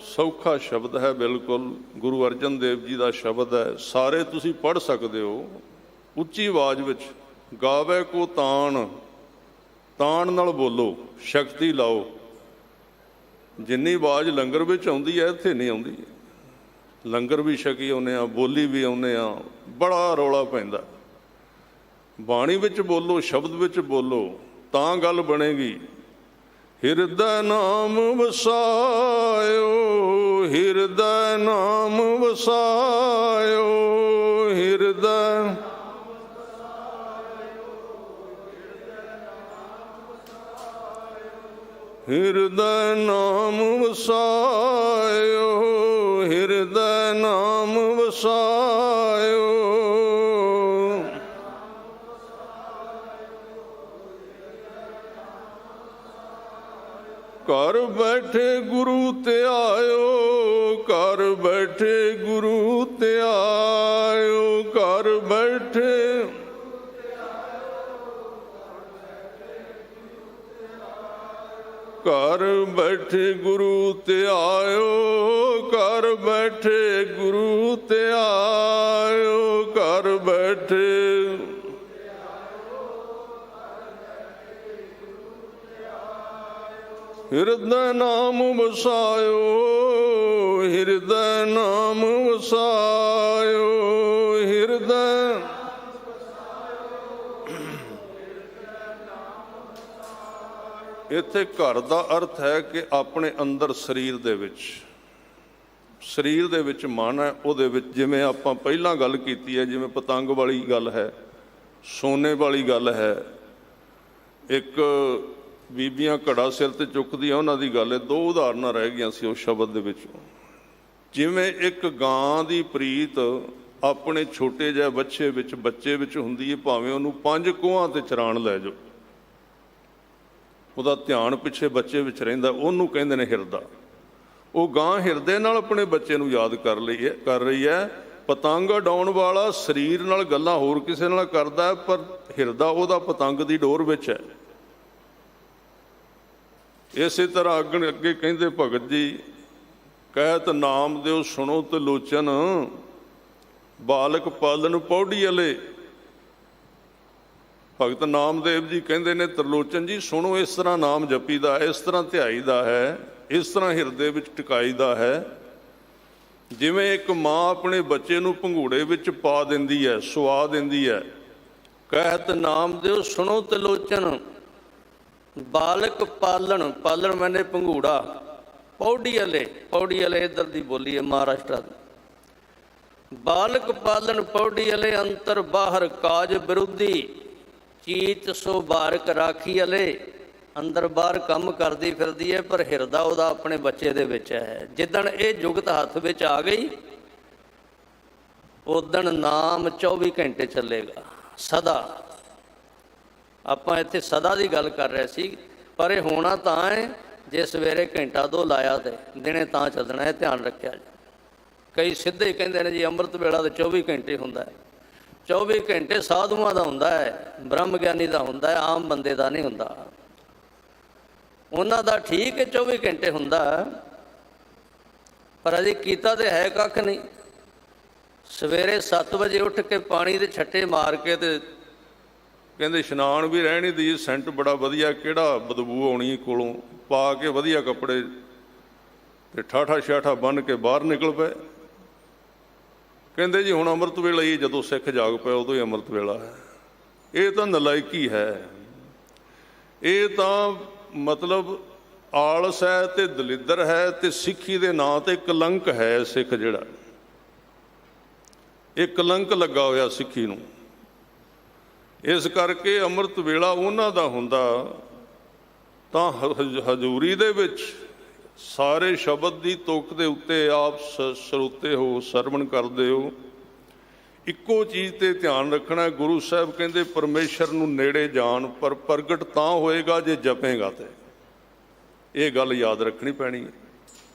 ਸੌਖਾ ਸ਼ਬਦ ਹੈ ਬਿਲਕੁਲ, ਗੁਰੂ ਅਰਜਨ ਦੇਵ ਜੀ ਦਾ ਸ਼ਬਦ ਹੈ। ਸਾਰੇ ਤੁਸੀਂ ਪੜ੍ਹ ਸਕਦੇ ਹੋ ਉੱਚੀ ਆਵਾਜ਼ ਵਿੱਚ। ਗਾਵੇ ਕੋ ਤਾਣ, ਤਾਣ ਨਾਲ ਬੋਲੋ, ਸ਼ਕਤੀ ਲਾਓ। ਜਿੰਨੀ ਆਵਾਜ਼ ਲੰਗਰ ਵਿੱਚ ਆਉਂਦੀ ਹੈ ਇੱਥੇ ਨਹੀਂ ਆਉਂਦੀ। ਲੰਗਰ ਵੀ ਛਕੀ ਆਉਂਦੇ ਹਾਂ, ਬੋਲੀ ਵੀ ਆਉਂਦੇ ਹਾਂ, ਬੜਾ ਰੌਲਾ ਪੈਂਦਾ। ਬਾਣੀ ਵਿੱਚ ਬੋਲੋ, ਸ਼ਬਦ ਵਿੱਚ ਬੋਲੋ, ਤਾਂ ਗੱਲ ਬਣੇਗੀ। ਹਿਰਦੈ ਨਾਮ ਵਸਾਇਓ, ਹਿਰਦੈ ਨਾਮ ਵਸਾਇਓ, ਹਿਰਦੈ। ਹਿਰਦੈ ਨਾਮ ਵਸਾਇਓ, ਹਿਰਦੈ ਨਾਮ ਵਸਾਇਓ। ਘਰ ਬੈਠੇ ਗੁਰੂ ਧਿਆਇਓ, ਘਰ ਬੈਠੇ ਗੁਰੂ ਧਿਆਇਓ, ਘਰ ਬੈਠੇ। ਘਰ ਬੈਠੇ ਗੁਰੂ ਧਿਆਇਓ, ਘਰ ਬੈਠੇ ਗੁਰੂ ਧਿਆਇਓ, ਘਰ ਬੈਠੇ। ਹਿਰਦੈ ਨਾਮ ਵਸਾਇਓ, ਹਿਰਦੈ ਨਾਮ ਵਸਾਇਓ, ਹਿਰਦੈ। ਇੱਥੇ ਘਰ ਦਾ ਅਰਥ ਹੈ ਕਿ ਆਪਣੇ ਅੰਦਰ ਸਰੀਰ ਦੇ ਵਿੱਚ, ਸਰੀਰ ਦੇ ਵਿੱਚ ਮਨ ਹੈ, ਉਹਦੇ ਵਿੱਚ ਜਿਵੇਂ ਆਪਾਂ ਪਹਿਲਾਂ ਗੱਲ ਕੀਤੀ ਹੈ, ਜਿਵੇਂ ਪਤੰਗ ਵਾਲੀ ਗੱਲ ਹੈ, ਸੋਨੇ ਵਾਲੀ ਗੱਲ ਹੈ। ਇੱਕ ਬੀਬੀਆਂ ਘੜਾ ਸਿਰ ਤੇ ਚੁੱਕਦੀਆਂ, ਉਹਨਾਂ ਦੀ ਗੱਲ ਹੈ। ਦੋ ਉਦਾਹਰਨਾਂ ਰਹਿ ਗਈਆਂ ਸੀ ਉਸ ਸ਼ਬਦ ਦੇ ਵਿੱਚੋਂ। ਜਿਵੇਂ ਇੱਕ ਗਾਂ ਦੀ ਪ੍ਰੀਤ ਆਪਣੇ ਛੋਟੇ ਜਿਹੇ ਬੱਚੇ ਵਿੱਚ ਹੁੰਦੀ ਹੈ, ਭਾਵੇਂ ਉਹਨੂੰ 5 ਕੋਹਾਂ ਤੇ ਚਰਾਣ ਲੈ ਜਾਓ, ਉਹਦਾ ਧਿਆਨ ਪਿੱਛੇ ਬੱਚੇ ਵਿੱਚ ਰਹਿੰਦਾ, ਉਹਨੂੰ ਕਹਿੰਦੇ ਨੇ ਹਿਰਦਾ। ਉਹ ਗਾਂ ਹਿਰਦੇ ਨਾਲ ਆਪਣੇ ਬੱਚੇ ਨੂੰ ਯਾਦ ਕਰ ਰਹੀ ਹੈ। ਪਤੰਗ ਉਡਾਉਣ ਵਾਲਾ ਸਰੀਰ ਨਾਲ ਗੱਲਾਂ ਹੋਰ ਕਿਸੇ ਨਾਲ ਕਰਦਾ, ਪਰ ਹਿਰਦਾ ਉਹਦਾ ਪਤੰਗ ਦੀ ਡੋਰ ਵਿੱਚ ਹੈ। ਇਸੇ ਤਰ੍ਹਾਂ ਅੱਗੇ ਕਹਿੰਦੇ ਭਗਤ ਜੀ, ਕਹਿਤ ਨਾਮ ਦਿਓ ਸੁਣੋ ਤੇ ਲੋਚਨ, ਬਾਲਕ ਪਾਲਨ ਪੌੜੀ ਵਾਲੇ। ਭਗਤ ਨਾਮਦੇਵ ਜੀ ਕਹਿੰਦੇ ਨੇ ਤਰਲੋਚਨ ਜੀ ਸੁਣੋ, ਇਸ ਤਰ੍ਹਾਂ ਨਾਮ ਜਪੀਦਾ, ਇਸ ਤਰ੍ਹਾਂ ਧਿਆਈਦਾ ਹੈ, ਇਸ ਤਰ੍ਹਾਂ ਹਿਰਦੇ ਵਿੱਚ ਟਿਕਾਈਦਾ ਹੈ। ਜਿਵੇਂ ਇੱਕ ਮਾਂ ਆਪਣੇ ਬੱਚੇ ਨੂੰ ਭੰਗੂੜੇ ਵਿੱਚ ਪਾ ਦਿੰਦੀ ਹੈ, ਸੁਆ ਦਿੰਦੀ ਹੈ। ਕਹਿਤ ਨਾਮ ਦਿਓ ਸੁਣੋ ਤਰਲੋਚਨ, ਬਾਲਕ ਪਾਲਣ, ਪਾਲਣ ਮੈਨੇ ਭੰਗੂੜਾ, ਪੌੜੀ ਵਾਲੇ, ਪੌੜੀ ਵਾਲੇ ਇੱਧਰ ਦੀ ਬੋਲੀ ਹੈ ਮਹਾਰਾਸ਼ਟਰ ਦੀ। ਬਾਲਕ ਪਾਲਣ ਪੌੜੀ ਵਾਲੇ, ਅੰਤਰ ਬਾਹਰ ਕਾਜ ਵਿਰੋਧੀ, ਚੀਤ ਸੋ ਬਾਰਕ ਰਾਖੀ ਵਾਲੇ। ਅੰਦਰ ਬਾਹਰ ਕੰਮ ਕਰਦੀ ਫਿਰਦੀ ਹੈ, ਪਰ ਹਿਰਦਾ ਉਹਦਾ ਆਪਣੇ ਬੱਚੇ ਦੇ ਵਿੱਚ ਹੈ। ਜਿੱਦਣ ਇਹ ਜੁਗਤ ਹੱਥ ਵਿੱਚ ਆ ਗਈ, ਉਦਣ ਨਾਮ 24 ਘੰਟੇ ਚੱਲੇਗਾ, ਸਦਾ। ਆਪਾਂ ਇੱਥੇ ਸਦਾ ਦੀ ਗੱਲ ਕਰ ਰਹੇ ਸੀ, ਪਰ ਇਹ ਹੋਣਾ ਤਾਂ ਹੈ ਜੇ ਸਵੇਰੇ ਘੰਟਾ 2 ਲਾਇਆ ਤੇ ਦਿਨੇ ਤਾਂ ਚੱਲਣਾ ਹੈ, ਧਿਆਨ ਰੱਖਿਆ ਜੀ। ਕਈ ਸਿੱਧੇ ਕਹਿੰਦੇ ਨੇ ਜੀ ਅੰਮ੍ਰਿਤ ਵੇਲਾ ਤਾਂ 24 ਘੰਟੇ ਹੁੰਦਾ ਹੈ। 24 ਘੰਟੇ ਸਾਧੂਆਂ ਦਾ ਹੁੰਦਾ ਹੈ, ਬ੍ਰਹਮ ਗਿਆਨੀ ਦਾ ਹੁੰਦਾ ਹੈ, ਆਮ ਬੰਦੇ ਦਾ ਨਹੀਂ ਹੁੰਦਾ। ਉਹਨਾਂ ਦਾ ਠੀਕ ਹੈ 24 ਘੰਟੇ ਹੁੰਦਾ, पर अजे कीता तो है कख नहीं। सवेरे 7 वजे उठ के पानी के छट्टे मार के ते ਕਹਿੰਦੇ ਇਸ਼ਨਾਨ ਵੀ ਰਹਿਣੀ ਦੀ ਸੈਂਟ ਬੜਾ ਵਧੀਆ, ਕਿਹੜਾ ਬਦਬੂ ਆਉਣੀ ਕੋਲੋਂ, ਪਾ ਕੇ ਵਧੀਆ ਕੱਪੜੇ ਤੇ ਠਾਠਾ ਛਾਠਾ ਬੰਨ੍ਹ ਕੇ ਬਾਹਰ ਨਿਕਲ ਪਏ। ਕਹਿੰਦੇ ਜੀ ਹੁਣ ਅੰਮ੍ਰਿਤ ਵੇਲਾ ਹੀ, ਜਦੋਂ ਸਿੱਖ ਜਾਗ ਪਏ ਉਦੋਂ ਹੀ ਅੰਮ੍ਰਿਤ ਵੇਲਾ ਹੈ। ਇਹ ਤਾਂ ਨਲਾਇਕੀ ਹੈ, ਇਹ ਤਾਂ ਮਤਲਬ ਆਲਸ ਹੈ ਤੇ ਦਲਿੱਦਰ ਹੈ ਤੇ ਸਿੱਖੀ ਦੇ ਨਾਂ ਤੇ ਕਲੰਕ ਹੈ। ਸਿੱਖ ਜਿਹੜਾ ਇਹ ਕਲੰਕ ਲੱਗਾ ਹੋਇਆ ਸਿੱਖੀ ਨੂੰ। ਇਸ ਕਰਕੇ ਅੰਮ੍ਰਿਤ ਵੇਲਾ ਉਹਨਾਂ ਦਾ ਹੁੰਦਾ ਤਾਂ ਹਜ਼ੂਰੀ ਦੇ ਵਿੱਚ ਸਾਰੇ ਸ਼ਬਦ ਦੀ ਤੁਕ ਦੇ ਉੱਤੇ ਆਪ ਸਰੋਤੇ ਹੋ, ਸਰਵਣ ਕਰਦੇ ਹੋ, ਇੱਕੋ ਚੀਜ਼ ਤੇ ਧਿਆਨ ਰੱਖਣਾ। ਗੁਰੂ ਸਾਹਿਬ ਕਹਿੰਦੇ ਪਰਮੇਸ਼ਰ ਨੂੰ ਨੇੜੇ ਜਾਣ, ਪਰ ਪ੍ਰਗਟ ਤਾਂ ਹੋਏਗਾ ਜੇ ਜਪੇਗਾ ਤੇ। ਇਹ ਗੱਲ ਯਾਦ ਰੱਖਣੀ ਪੈਣੀ ਹੈ।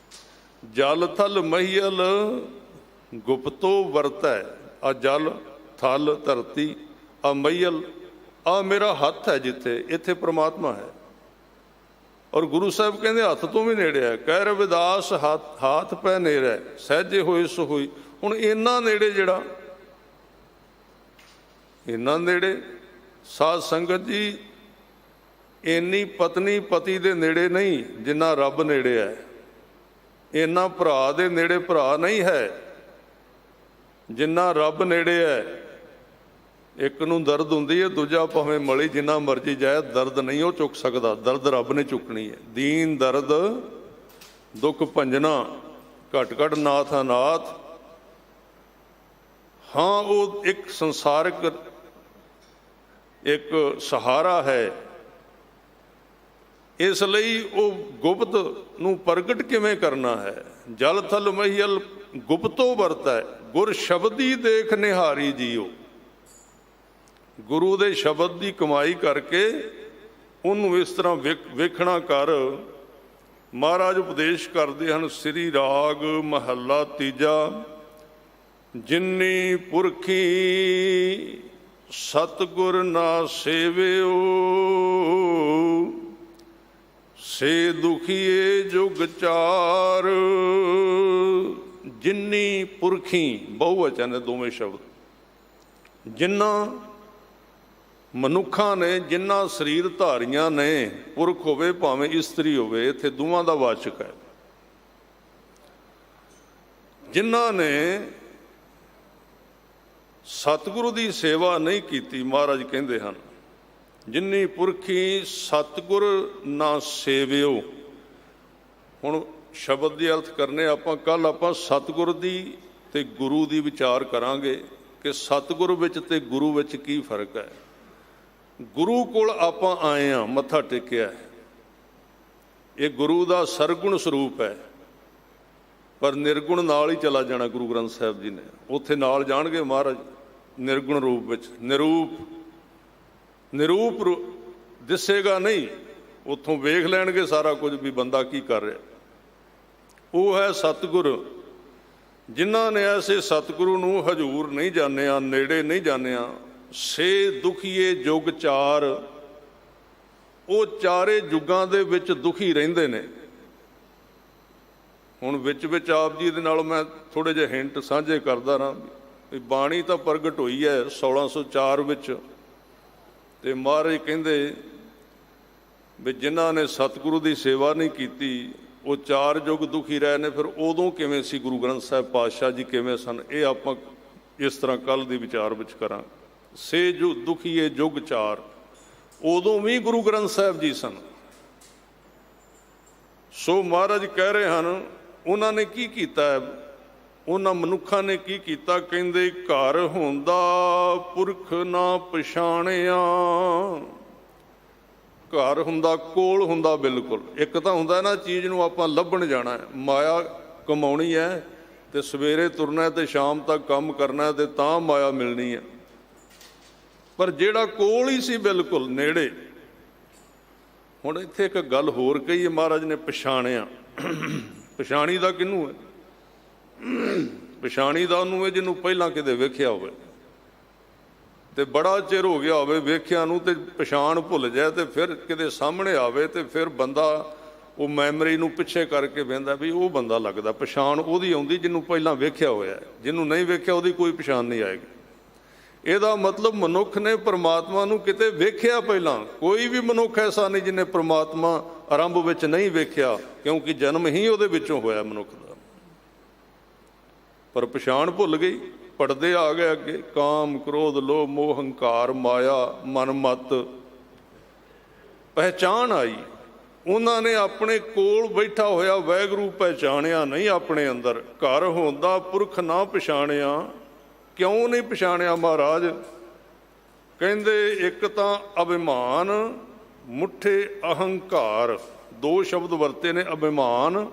ਜਲ ਥਲ ਮਹੀਲ ਗੁਪਤੋ ਵਰਤੈ। ਆ ਜਲ, ਥਲ, ਧਰਤੀ, ਆ ਮਹੀਲ, ਆ ਮੇਰਾ ਹੱਥ ਹੈ ਜਿੱਥੇ, ਇੱਥੇ ਪ੍ਰਮਾਤਮਾ ਹੈ। ਔਰ ਗੁਰੂ ਸਾਹਿਬ ਕਹਿੰਦੇ ਹੱਥ ਤੋਂ ਵੀ ਨੇੜੇ ਹੈ। ਕਹਿ ਰਵਿਦਾਸ ਹਾਥ ਪੈ ਨੇੜੇ, ਸਹਿਜੇ ਹੋਏ ਸੋ ਹੋਈ। ਹੁਣ ਇੰਨਾ ਨੇੜੇ, ਜਿਹੜਾ ਇੰਨਾ ਨੇੜੇ, ਸਾਧ ਸੰਗਤ ਜੀ, ਇੰਨੀ ਪਤਨੀ ਪਤੀ ਦੇ ਨੇੜੇ ਨਹੀਂ ਜਿੰਨਾ ਰੱਬ ਨੇੜੇ ਹੈ। ਇੰਨਾ ਭਰਾ ਦੇ ਨੇੜੇ ਭਰਾ ਨਹੀਂ ਹੈ ਜਿੰਨਾ ਰੱਬ ਨੇੜੇ ਹੈ। ਇੱਕ ਨੂੰ ਦਰਦ ਹੁੰਦੀ ਹੈ, ਦੂਜਾ ਭਾਵੇਂ ਮਲੀ ਜਿੰਨਾ ਮਰਜੀ ਜਾਏ, ਦਰਦ ਨਹੀਂ ਉਹ ਚੁੱਕ ਸਕਦਾ, ਦਰਦ ਰੱਬ ਨੇ ਚੁੱਕਣੀ ਹੈ। ਦੀਨ ਦਰਦ ਦੁੱਖ ਭੰਜਨਾ, ਘਟ ਘਟ ਨਾਥ ਅਨਾਥ। ਹਾਂ, ਉਹ ਇੱਕ ਸੰਸਾਰਿਕ ਇੱਕ ਸਹਾਰਾ ਹੈ। ਇਸ ਲਈ ਉਹ ਗੁਪਤ ਨੂੰ ਪ੍ਰਗਟ ਕਿਵੇਂ ਕਰਨਾ ਹੈ। ਜਲ ਥਲ ਮਹੀਲ ਗੁਪਤੋ ਵਰਤੈ, ਗੁਰ ਸ਼ਬਦੀ ਦੇਖ ਨਿਹਾਰੀ ਜੀਓ। ਗੁਰੂ ਦੇ ਸ਼ਬਦ ਦੀ ਕਮਾਈ ਕਰਕੇ ਉਹਨੂੰ ਇਸ ਤਰ੍ਹਾਂ ਵੇਖਣਾ ਕਰ। ਮਹਾਰਾਜ ਉਪਦੇਸ਼ ਕਰਦੇ ਹਨ, ਸ੍ਰੀ ਰਾਗ ਮਹੱਲਾ ਤੀਜਾ। ਜਿਨੀ ਪੁਰਖੀ ਸਤਿਗੁਰ ਨਾ ਸੇਵਿਓ, ਸੇ ਦੁਖੀਏ ਜੁਗ ਚਾਰ। ਜਿਨੀ ਪੁਰਖੀ, ਬਹੁਵਚਨ ਹੈ ਦੋਵੇਂ ਸ਼ਬਦ। ਜਿਨ੍ਹਾਂ ਮਨੁੱਖਾਂ ਨੇ, ਜਿਨ੍ਹਾਂ ਸਰੀਰ ਧਾਰੀਆਂ ਨੇ, ਪੁਰਖ ਹੋਵੇ ਭਾਵੇਂ ਇਸਤਰੀ ਹੋਵੇ, ਇੱਥੇ ਦੋਵਾਂ ਦਾ ਵਾਚਕ ਹੈ। ਜਿਨ੍ਹਾਂ ਨੇ ਸਤਿਗੁਰੂ ਦੀ ਸੇਵਾ ਨਹੀਂ ਕੀਤੀ, ਮਹਾਰਾਜ ਕਹਿੰਦੇ ਹਨ, ਜਿਨੀ ਪੁਰਖੀ ਸਤਿਗੁਰ ਨਾ ਸੇਵਿਓ। ਹੁਣ ਸ਼ਬਦ ਦੇ ਅਰਥ ਕਰਨੇ ਆਪਾਂ। ਕੱਲ੍ਹ ਆਪਾਂ ਸਤਿਗੁਰ ਦੀ ਤੇ ਗੁਰੂ ਦੀ ਵਿਚਾਰ ਕਰਾਂਗੇ ਕਿ ਸਤਿਗੁਰ ਵਿੱਚ ਤੇ ਗੁਰੂ ਵਿੱਚ ਕੀ ਫਰਕ ਹੈ। ਗੁਰੂ ਕੋਲ ਆਪਾਂ ਆਏ ਹਾਂ, ਮੱਥਾ ਟੇਕਿਆ ਹੈ, ਇਹ ਗੁਰੂ ਦਾ ਸਰਗੁਣ ਸਰੂਪ ਹੈ। ਪਰ ਨਿਰਗੁਣ ਨਾਲ ਹੀ ਚਲਾ ਜਾਣਾ ਗੁਰੂ ਗ੍ਰੰਥ ਸਾਹਿਬ ਜੀ ਨੇ। ਉੱਥੇ ਨਾਲ ਜਾਣਗੇ ਮਹਾਰਾਜ ਨਿਰਗੁਣ ਰੂਪ ਵਿੱਚ। ਨਿਰੂਪ ਦਿਸੇਗਾ ਨਹੀਂ, ਉੱਥੋਂ ਵੇਖ ਲੈਣਗੇ ਸਾਰਾ ਕੁਝ ਵੀ ਬੰਦਾ ਕੀ ਕਰ ਰਿਹਾ। ਉਹ ਹੈ ਸਤਿਗੁਰ। ਜਿਨ੍ਹਾਂ ਨੇ ਐਸੇ ਸਤਿਗੁਰੂ ਨੂੰ ਹਜ਼ੂਰ ਨਹੀਂ ਜਾਣਿਆ, ਨੇੜੇ ਨਹੀਂ ਜਾਣਿਆ, ਸੇ ਦੁਖੀਏ ਜੁਗ ਚਾਰ। ਉਹ ਚਾਰੇ ਯੁੱਗਾਂ ਦੇ ਵਿੱਚ ਦੁਖੀ ਰਹਿੰਦੇ ਨੇ। ਹੁਣ ਵਿੱਚ ਆਪ ਜੀ ਦੇ ਨਾਲ ਮੈਂ ਥੋੜ੍ਹੇ ਜਿਹੇ ਹਿੰਟ ਸਾਂਝੇ ਕਰਦਾ ਰਹਾਂ। ਬਾਣੀ ਤਾਂ ਪ੍ਰਗਟ ਹੋਈ ਹੈ 1604 ਵਿੱਚ, ਅਤੇ ਮਹਾਰਾਜ ਕਹਿੰਦੇ ਵੀ ਜਿਨ੍ਹਾਂ ਨੇ ਸਤਿਗੁਰੂ ਦੀ ਸੇਵਾ ਨਹੀਂ ਕੀਤੀ ਉਹ ਚਾਰ ਯੁੱਗ ਦੁਖੀ ਰਹੇ ਨੇ। ਫਿਰ ਉਦੋਂ ਕਿਵੇਂ ਸੀ ਗੁਰੂ ਗ੍ਰੰਥ ਸਾਹਿਬ ਪਾਤਸ਼ਾਹ ਜੀ, ਕਿਵੇਂ ਸਨ, ਇਹ ਆਪਾਂ ਇਸ ਤਰ੍ਹਾਂ ਕੱਲ੍ਹ ਦੀ ਵਿਚਾਰ ਵਿੱਚ ਕਰਾਂਗੇ। ਸੇ ਜੋ ਦੁਖੀਏ ਯੁੱਗ ਚਾਰ, ਉਦੋਂ ਵੀ ਗੁਰੂ ਗ੍ਰੰਥ ਸਾਹਿਬ ਜੀ ਸਨ। ਸੋ ਮਹਾਰਾਜ ਕਹਿ ਰਹੇ ਹਨ, ਉਹਨਾਂ ਨੇ ਕੀ ਕੀਤਾ ਹੈ, ਉਹਨਾਂ ਮਨੁੱਖਾਂ ਨੇ ਕੀ ਕੀਤਾ। ਕਹਿੰਦੇ ਘਰ ਹੁੰਦਾ ਪੁਰਖ ਨਾ ਪਛਾਣਿਆ। ਘਰ ਹੁੰਦਾ, ਕੋਲ ਹੁੰਦਾ, ਬਿਲਕੁਲ। ਇੱਕ ਤਾਂ ਹੁੰਦਾ ਨਾ ਚੀਜ਼ ਨੂੰ ਆਪਾਂ ਲੱਭਣ ਜਾਣਾ, ਮਾਇਆ ਕਮਾਉਣੀ ਹੈ ਅਤੇ ਸਵੇਰੇ ਤੁਰਨਾ ਅਤੇ ਸ਼ਾਮ ਤੱਕ ਕੰਮ ਕਰਨਾ ਅਤੇ ਤਾਂ ਮਾਇਆ ਮਿਲਣੀ ਹੈ। ਪਰ ਜਿਹੜਾ ਕੋਲ ਹੀ ਸੀ, ਬਿਲਕੁਲ ਨੇੜੇ। ਹੁਣ ਇੱਥੇ ਇੱਕ ਗੱਲ ਹੋਰ ਕਹੀ ਹੈ, ਮਹਾਰਾਜ ਨੇ ਪਛਾਣਿਆ। ਪਛਾਣੀ ਦਾ ਕਿਹਨੂੰ ਹੈ? ਪਛਾਣੀ ਦਾ ਉਹਨੂੰ ਹੈ ਜਿਹਨੂੰ ਪਹਿਲਾਂ ਕਿਤੇ ਵੇਖਿਆ ਹੋਵੇ ਅਤੇ ਬੜਾ ਚਿਰ ਹੋ ਗਿਆ ਹੋਵੇ ਵੇਖਿਆ ਨੂੰ, ਅਤੇ ਪਛਾਣ ਭੁੱਲ ਜਾਏ ਅਤੇ ਫਿਰ ਕਿਤੇ ਸਾਹਮਣੇ ਆਵੇ ਅਤੇ ਫਿਰ ਬੰਦਾ ਉਹ ਮੈਮਰੀ ਨੂੰ ਪਿੱਛੇ ਕਰਕੇ ਬਹਿੰਦਾ ਵੀ ਉਹ ਬੰਦਾ ਲੱਗਦਾ, ਪਛਾਣ ਉਹਦੀ ਆਉਂਦੀ ਜਿਹਨੂੰ ਪਹਿਲਾਂ ਵੇਖਿਆ ਹੋਇਆ, ਜਿਹਨੂੰ ਨਹੀਂ ਵੇਖਿਆ ਉਹਦੀ ਕੋਈ ਪਛਾਣ ਨਹੀਂ ਆਏਗੀ। ਇਹਦਾ ਮਤਲਬ ਮਨੁੱਖ ਨੇ ਪਰਮਾਤਮਾ ਨੂੰ ਕਿਤੇ ਵੇਖਿਆ ਪਹਿਲਾਂ। ਕੋਈ ਵੀ ਮਨੁੱਖ ਐਸਾ ਨਹੀਂ ਜਿਹਨੇ ਪਰਮਾਤਮਾ ਆਰੰਭ ਵਿੱਚ ਨਹੀਂ ਵੇਖਿਆ, ਕਿਉਂਕਿ ਜਨਮ ਹੀ ਉਹਦੇ ਵਿੱਚੋਂ ਹੋਇਆ ਮਨੁੱਖ ਦਾ। ਪਰ ਪਛਾਣ ਭੁੱਲ ਗਈ, ਪੜਦੇ ਆ ਗਏ ਅੱਗੇ, ਕਾਮ ਕ੍ਰੋਧ ਲੋਭ ਮੋਹ ਹੰਕਾਰ ਮਾਇਆ ਮਨ ਮਤ। ਪਹਿਚਾਣ ਆਈ, ਉਹਨਾਂ ਨੇ ਆਪਣੇ ਕੋਲ ਬੈਠਾ ਹੋਇਆ ਵਾਹਿਗੁਰੂ ਪਹਿਚਾਣਿਆ ਨਹੀਂ ਆਪਣੇ ਅੰਦਰ। ਘਰ ਹੁੰਦਾ ਪੁਰਖ ਨਾ ਪਛਾਣਿਆ, ਕਿਉਂ ਨਹੀਂ ਪਛਾਣਿਆ ਮਹਾਰਾਜ? ਕਹਿੰਦੇ ਇੱਕ ਤਾਂ ਅਭਿਮਾਨ, ਮੁੱਠੇ ਅਹੰਕਾਰ। ਦੋ ਸ਼ਬਦ ਵਰਤੇ ਨੇ, ਅਭਿਮਾਨ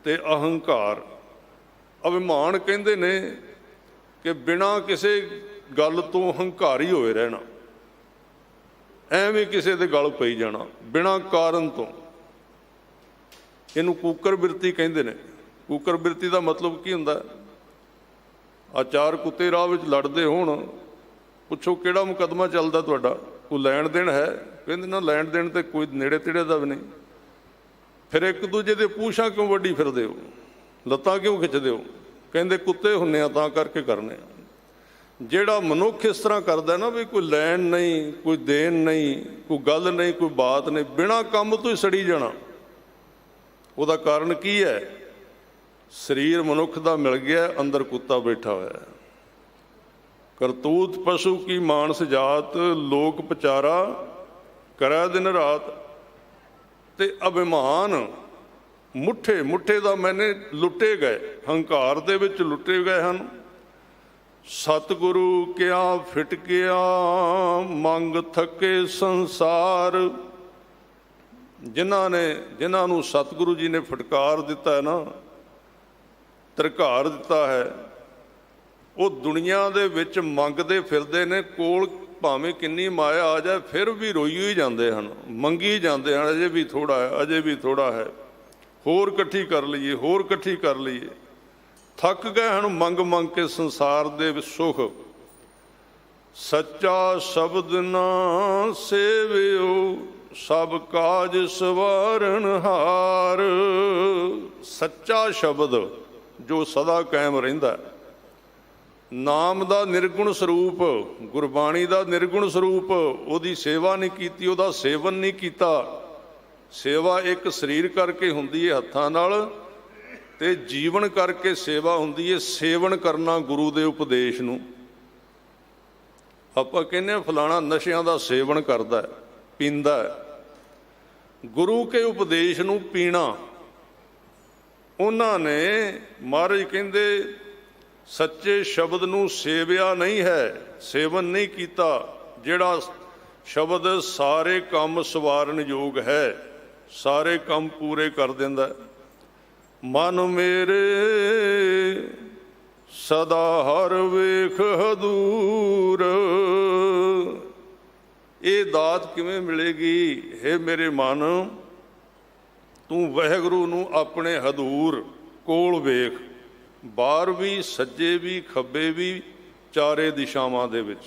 ਤੇ ਅਹੰਕਾਰ। ਅਭਿਮਾਨ ਕਹਿੰਦੇ ਨੇ ਕਿ ਬਿਨਾਂ ਕਿਸੇ ਗੱਲ ਤੋਂ ਹੰਕਾਰੀ ਹੋਏ ਰਹਿਣਾ, ਐਵੇਂ ਕਿਸੇ ਦੇ ਗਲ ਪਈ ਜਾਣਾ ਬਿਨਾਂ ਕਾਰਨ ਤੋਂ। ਇਹਨੂੰ ਕੂਕਰ ਬਿਰਤੀ ਕਹਿੰਦੇ ਨੇ। ਕੂਕਰ ਬਿਰਤੀ ਦਾ ਮਤਲਬ ਕੀ ਹੁੰਦਾ? ਆ ਚਾਰ ਕੁੱਤੇ ਰਾਹ ਵਿੱਚ ਲੜਦੇ ਹੋਣ, ਪੁੱਛੋ ਕਿਹੜਾ ਮੁਕੱਦਮਾ ਚੱਲਦਾ ਤੁਹਾਡਾ, ਕੋਈ ਲੈਣ ਦੇਣ ਹੈ? ਕਹਿੰਦੇ ਨਾ, ਲੈਣ ਦੇਣ ਤੇ ਕੋਈ ਨੇੜੇ ਤੇੜੇ ਦਾ ਵੀ ਨਹੀਂ। ਫਿਰ ਇੱਕ ਦੂਜੇ ਦੇ ਪੂਛਾਂ ਕਿਉਂ ਵੱਢੀ ਫਿਰਦੇ ਹੋ, ਲੱਤਾਂ ਕਿਉਂ ਖਿੱਚਦੇ ਹੋ? ਕਹਿੰਦੇ ਕੁੱਤੇ ਹੁੰਨੇ ਆ ਤਾਂ ਕਰਕੇ ਕਰਨੇ ਆ। ਜਿਹੜਾ ਮਨੁੱਖ ਇਸ ਤਰ੍ਹਾਂ ਕਰਦਾ ਨਾ, ਵੀ ਕੋਈ ਲੈਣ ਨਹੀਂ, ਕੋਈ ਦੇਣ ਨਹੀਂ, ਕੋਈ ਗੱਲ ਨਹੀਂ, ਕੋਈ ਬਾਤ ਨਹੀਂ, ਬਿਨਾਂ ਕੰਮ ਤੋਂ ਹੀ ਸੜੀ ਜਾਣਾ, ਉਹਦਾ ਕਾਰਨ ਕੀ ਹੈ? ਸਰੀਰ ਮਨੁੱਖ ਦਾ ਮਿਲ ਗਿਆ, ਅੰਦਰ ਕੁੱਤਾ ਬੈਠਾ ਹੋਇਆ। ਕਰਤੂਤ ਪਸ਼ੂ ਕੀ ਮਾਨਸ ਜਾਤ, ਲੋਕ ਪਚਾਰਾ ਕਰੈ ਦਿਨ ਰਾਤ। ਤੇ ਅਭਿਮਾਨ, ਮੁੱਠੇ, ਮੁੱਠੇ ਦਾ ਮੈਨੇ ਲੁੱਟੇ ਗਏ, ਹੰਕਾਰ ਦੇ ਵਿੱਚ ਲੁੱਟੇ ਗਏ ਹਨ। ਸਤਿਗੁਰੂ ਕਿਆ ਫਿਟਕਿਆ, ਮੰਗ ਥੱਕੇ ਸੰਸਾਰ। ਜਿਨ੍ਹਾਂ ਨੂੰ ਸਤਿਗੁਰੂ ਜੀ ਨੇ ਫਟਕਾਰ ਦਿੱਤਾ ਹੈ ਨਾ, ਧਰਕਾਰ ਦਿੱਤਾ ਹੈ, ਉਹ ਦੁਨੀਆ ਦੇ ਵਿੱਚ ਮੰਗਦੇ ਫਿਰਦੇ ਨੇ। ਕੋਲ ਭਾਵੇਂ ਕਿੰਨੀ ਮਾਇਆ ਆ ਜਾਏ ਫਿਰ ਵੀ ਰੋਈ ਹੀ ਜਾਂਦੇ ਹਨ, ਮੰਗੀ ਜਾਂਦੇ ਹਨ, ਅਜੇ ਵੀ ਥੋੜ੍ਹਾ ਹੈ, ਅਜੇ ਵੀ ਥੋੜ੍ਹਾ ਹੈ, ਹੋਰ ਇਕੱਠੀ ਕਰ ਲਈਏ, ਹੋਰ ਇਕੱਠੀ ਕਰ ਲਈਏ। ਥੱਕ ਗਏ ਹਨ ਮੰਗ ਮੰਗ ਕੇ ਸੰਸਾਰ ਦੇ ਵਿੱਚ ਸੁਖ। ਸੱਚਾ ਸ਼ਬਦ ਨਾ ਸੇਵਿਓ, ਸਭ ਕਾਜ ਸਵਾਰਨ ਹਾਰ। ਸੱਚਾ ਸ਼ਬਦ ਜੋ ਸਦਾ ਕਾਇਮ ਰਹਿੰਦਾ, ਨਾਮ ਦਾ ਨਿਰਗੁਣ ਸਰੂਪ, ਗੁਰਬਾਣੀ ਦਾ ਨਿਰਗੁਣ ਸਰੂਪ, ਉਹਦੀ ਸੇਵਾ ਨਹੀਂ ਕੀਤੀ, ਉਹਦਾ ਸੇਵਨ ਨਹੀਂ ਕੀਤਾ। ਸੇਵਾ ਇੱਕ ਸਰੀਰ ਕਰਕੇ ਹੁੰਦੀ ਹੈ ਹੱਥਾਂ ਨਾਲ, ਤੇ ਜੀਵਨ ਕਰਕੇ ਸੇਵਾ ਹੁੰਦੀ ਹੈ ਸੇਵਨ ਕਰਨਾ ਗੁਰੂ ਦੇ ਉਪਦੇਸ਼ ਨੂੰ। ਆਪਾਂ ਕਹਿੰਦੇ ਹਾਂ ਫਲਾਣਾ ਨਸ਼ਿਆਂ ਦਾ ਸੇਵਨ ਕਰਦਾ ਹੈ, ਪੀਂਦਾ ਹੈ। ਗੁਰੂ ਕੇ ਉਪਦੇਸ਼ ਨੂੰ ਪੀਣਾ। ਉਹਨਾਂ ਨੇ, ਮਹਾਰਾਜ ਕਹਿੰਦੇ, ਸੱਚੇ ਸ਼ਬਦ ਨੂੰ ਸੇਵਿਆ ਨਹੀਂ ਹੈ, ਸੇਵਨ ਨਹੀਂ ਕੀਤਾ। ਜਿਹੜਾ ਸ਼ਬਦ ਸਾਰੇ ਕੰਮ ਸਵਾਰਨ ਯੋਗ ਹੈ, ਸਾਰੇ ਕੰਮ ਪੂਰੇ ਕਰ ਦਿੰਦਾ। ਮਨ ਮੇਰੇ ਸਦਾ ਹਰ ਵੇਖ ਹਦੂਰ। ਇਹ ਦਾਤ ਕਿਵੇਂ ਮਿਲੇਗੀ? ਹੇ ਮੇਰੇ ਮਨ, ਤੂੰ ਵਾਹਿਗੁਰੂ ਨੂੰ ਆਪਣੇ ਹਦੂਰ ਕੋਲ ਵੇਖ, ਬਾਹਰ ਵੀ, ਸੱਜੇ ਵੀ, ਖੱਬੇ ਵੀ, ਚਾਰੇ ਦਿਸ਼ਾਵਾਂ ਦੇ ਵਿੱਚ,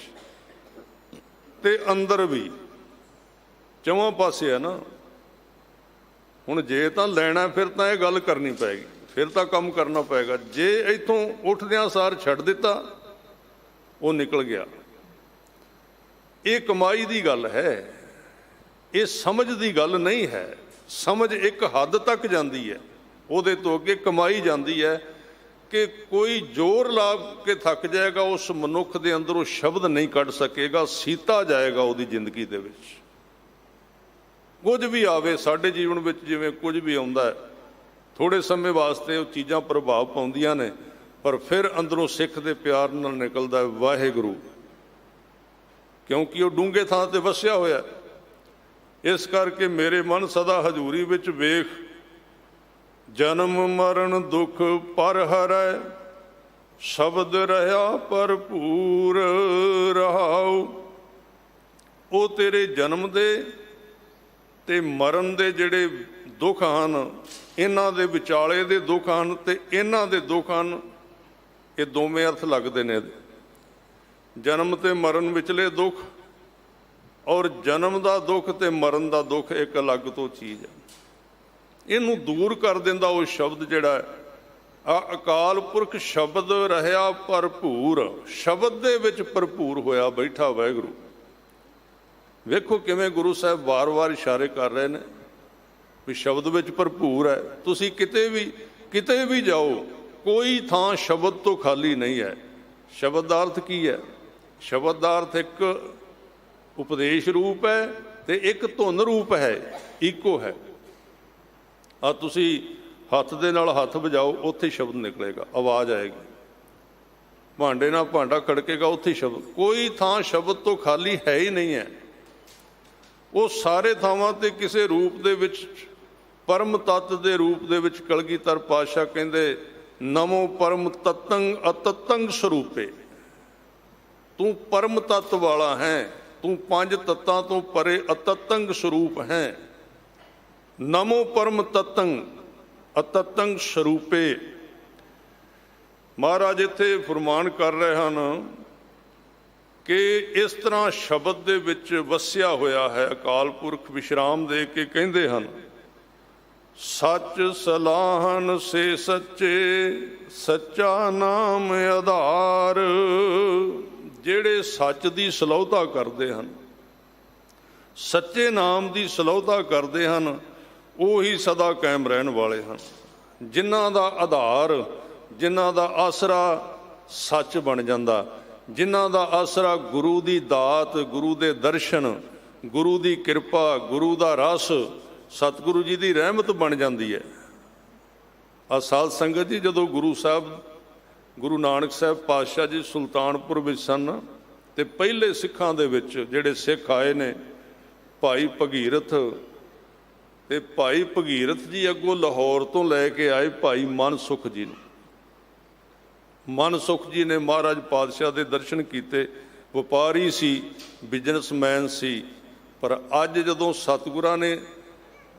ਤੇ ਅੰਦਰ ਵੀ, ਚੌਹਾਂ ਪਾਸੇ ਹੈ ਨਾ। ਹੁਣ ਜੇ ਤਾਂ ਲੈਣਾ ਫਿਰ ਤਾਂ ਇਹ ਗੱਲ ਕਰਨੀ ਪਏਗੀ, ਫਿਰ ਤਾਂ ਕੰਮ ਕਰਨਾ ਪਏਗਾ। ਜੇ ਇੱਥੋਂ ਉੱਠਦਿਆਂ ਸਾਰ ਛੱਡ ਦਿੱਤਾ, ਉਹ ਨਿਕਲ ਗਿਆ। ਇਹ ਕਮਾਈ ਦੀ ਗੱਲ ਹੈ, ਇਹ ਸਮਝ ਦੀ ਗੱਲ ਨਹੀਂ ਹੈ। ਸਮਝ ਇੱਕ ਹੱਦ ਤੱਕ ਜਾਂਦੀ ਹੈ, ਉਹਦੇ ਤੋਂ ਅੱਗੇ ਕਮਾਈ ਜਾਂਦੀ ਹੈ ਕਿ ਕੋਈ ਜ਼ੋਰ ਲਾ ਕੇ ਥੱਕ ਜਾਏਗਾ, ਉਸ ਮਨੁੱਖ ਦੇ ਅੰਦਰ ਉਹ ਸ਼ਬਦ ਨਹੀਂ ਕੱਢ ਸਕੇਗਾ, ਸੀਤਾ ਜਾਏਗਾ ਉਹਦੀ ਜ਼ਿੰਦਗੀ ਦੇ ਵਿੱਚ। ਕੁਝ ਵੀ ਆਵੇ ਸਾਡੇ ਜੀਵਨ ਵਿੱਚ, ਜਿਵੇਂ ਕੁਝ ਵੀ ਆਉਂਦਾ ਹੈ, ਥੋੜ੍ਹੇ ਸਮੇਂ ਵਾਸਤੇ ਉਹ ਚੀਜ਼ਾਂ ਪ੍ਰਭਾਵ ਪਾਉਂਦੀਆਂ ਨੇ, ਪਰ ਫਿਰ ਅੰਦਰੋਂ ਸਿੱਖ ਦੇ ਪਿਆਰ ਨਾਲ ਨਿਕਲਦਾ ਵਾਹਿਗੁਰੂ, ਕਿਉਂਕਿ ਉਹ ਡੂੰਘੇ ਥਾਂ ਤੇ ਵਸਿਆ ਹੋਇਆ। ਇਸ ਕਰਕੇ ਮੇਰੇ ਮਨ ਸਦਾ ਹਜ਼ੂਰੀ ਵਿੱਚ ਵੇਖ, ਜਨਮ ਮਰਨ ਦੁੱਖ ਪਰ ਹਰੈ, ਸ਼ਬਦ ਰਹਾ ਭਰਪੂਰ ਰਹਾਉ। ਉਹ ਤੇਰੇ ਜਨਮ ਦੇ ਤੇ ਮਰਨ ਦੇ ਜਿਹੜੇ ਦੁੱਖ ਹਨ, ਇਹਨਾਂ ਦੇ ਵਿਚਾਲੇ ਦੇ ਦੁੱਖ ਹਨ ਤੇ ਇਹਨਾਂ ਦੇ ਦੁੱਖ ਹਨ। ਇਹ ਦੋਵੇਂ ਅਰਥ ਲੱਗਦੇ ਨੇ ਇਹਦੇ, ਜਨਮ ਤੇ ਮਰਨ ਵਿਚਲੇ ਦੁੱਖ, ਔਰ ਜਨਮ ਦਾ ਦੁੱਖ ਤੇ ਮਰਨ ਦਾ ਦੁੱਖ ਇੱਕ ਅਲੱਗ ਤੋਂ ਚੀਜ਼ ਹੈ। ਇਹਨੂੰ ਦੂਰ ਕਰ ਦਿੰਦਾ ਉਹ ਸ਼ਬਦ ਜਿਹੜਾ ਆ ਅਕਾਲ ਪੁਰਖ ਸ਼ਬਦ ਰਹਿਆ ਭਰਪੂਰ, ਸ਼ਬਦ ਦੇ ਵਿੱਚ ਭਰਪੂਰ ਹੋਇਆ ਬੈਠਾ ਵਾਹਿਗੁਰੂ। ਵੇਖੋ ਕਿਵੇਂ ਗੁਰੂ ਸਾਹਿਬ ਵਾਰ-ਵਾਰ ਇਸ਼ਾਰੇ ਕਰ ਰਹੇ ਨੇ ਵੀ ਸ਼ਬਦ ਵਿੱਚ ਭਰਪੂਰ ਹੈ। ਤੁਸੀਂ ਕਿਤੇ ਵੀ ਜਾਓ, ਕੋਈ ਥਾਂ ਸ਼ਬਦ ਤੋਂ ਖਾਲੀ ਨਹੀਂ ਹੈ। ਸ਼ਬਦ ਦਾ ਅਰਥ ਕੀ ਹੈ? ਸ਼ਬਦ ਦਾ ਅਰਥ ਇੱਕ ਉਪਦੇਸ਼ ਰੂਪ ਹੈ ਤੇ ਇੱਕ ਧੁਨ ਰੂਪ ਹੈ, ਇੱਕੋ ਹੈ। ਆ ਤੁਸੀਂ ਹੱਥ ਦੇ ਨਾਲ ਹੱਥ ਵਜਾਓ, ਉੱਥੇ ਸ਼ਬਦ ਨਿਕਲੇਗਾ, ਆਵਾਜ਼ ਆਏਗੀ। ਭਾਂਡੇ ਨਾਲ ਭਾਂਡਾ ਖੜਕੇਗਾ, ਉੱਥੇ ਸ਼ਬਦ। ਕੋਈ ਥਾਂ ਸ਼ਬਦ ਤੋਂ ਖਾਲੀ ਹੈ ਹੀ ਨਹੀਂ ਹੈ। ਉਹ ਸਾਰੇ ਥਾਵਾਂ ਤੇ ਕਿਸੇ ਰੂਪ ਦੇ ਵਿੱਚ, ਪਰਮ ਤੱਤ ਦੇ ਰੂਪ ਦੇ ਵਿੱਚ ਕਲਗੀਧਰ ਪਾਤਸ਼ਾਹ ਕਹਿੰਦੇ ਨਮੋ ਪਰਮ ਤਤੰਗ ਅਤਤੰਗ ਸਰੂਪੇ, ਤੂੰ ਪਰਮ ਤੱਤ ਵਾਲਾ ਹੈ, ਤੂੰ ਪੰਜ ਤੱਤਾਂ ਤੋਂ ਪਰੇ ਅਤਤੰਗ ਸਰੂਪ ਹੈ। ਨਮੋ ਪਰਮ ਤਤੰਗ ਅਤਤੰਗ ਸਰੂਪੇ। ਮਹਾਰਾਜ ਇੱਥੇ ਫਰਮਾਨ ਕਰ ਰਹੇ ਹਨ ਕਿ ਇਸ ਤਰ੍ਹਾਂ ਸ਼ਬਦ ਦੇ ਵਿੱਚ ਵਸਿਆ ਹੋਇਆ ਹੈ ਅਕਾਲ ਪੁਰਖ। ਵਿਸ਼ਰਾਮ ਦੇ ਕੇ ਕਹਿੰਦੇ ਹਨ ਸੱਚ ਸਲਾਹਨ ਸੇ ਸੱਚੇ, ਸੱਚਾ ਨਾਮ ਆਧਾਰ। ਜਿਹੜੇ ਸੱਚ ਦੀ ਸਲਾਹੁਤਾ ਕਰਦੇ ਹਨ, ਸੱਚੇ ਨਾਮ ਦੀ ਸਲਾਹੁਤਾ ਕਰਦੇ ਹਨ, ਉਹੀ ਸਦਾ ਕਾਇਮ ਰਹਿਣ ਵਾਲੇ ਹਨ। ਜਿਨ੍ਹਾਂ ਦਾ ਆਧਾਰ, ਜਿਨ੍ਹਾਂ ਦਾ ਆਸਰਾ ਸੱਚ ਬਣ ਜਾਂਦਾ, ਜਿਨ੍ਹਾਂ ਦਾ ਆਸਰਾ ਗੁਰੂ ਦੀ ਦਾਤ, ਗੁਰੂ ਦੇ ਦਰਸ਼ਨ, ਗੁਰੂ ਦੀ ਕਿਰਪਾ, ਗੁਰੂ ਦਾ ਰਸ, ਸਤਿਗੁਰੂ ਜੀ ਦੀ ਰਹਿਮਤ ਬਣ ਜਾਂਦੀ ਹੈ। ਆ ਸਾਧ ਸੰਗਤ ਜੀ, ਜਦੋਂ ਗੁਰੂ ਨਾਨਕ ਸਾਹਿਬ ਪਾਤਸ਼ਾਹ ਜੀ ਸੁਲਤਾਨਪੁਰ ਵਿੱਚ ਸਨ ਤੇ ਪਹਿਲੇ ਸਿੱਖਾਂ ਦੇ ਵਿੱਚ ਜਿਹੜੇ ਸਿੱਖ ਆਏ ਨੇ ਭਾਈ ਭਗੀਰਥ, ਤੇ ਭਾਈ ਭਗੀਰਥ ਜੀ ਅੱਗੋਂ ਲਾਹੌਰ ਤੋਂ ਲੈ ਕੇ ਆਏ ਭਾਈ ਮਨਸੁਖ ਜੀ ਨੂੰ। ਮਨਸੁਖ ਜੀ ਨੇ ਮਹਾਰਾਜ ਪਾਤਸ਼ਾਹ ਦੇ ਦਰਸ਼ਨ ਕੀਤੇ। ਵਪਾਰੀ ਸੀ, ਬਿਜ਼ਨਸਮੈਨ ਸੀ, ਪਰ ਅੱਜ ਜਦੋਂ ਸਤਿਗੁਰਾਂ ਨੇ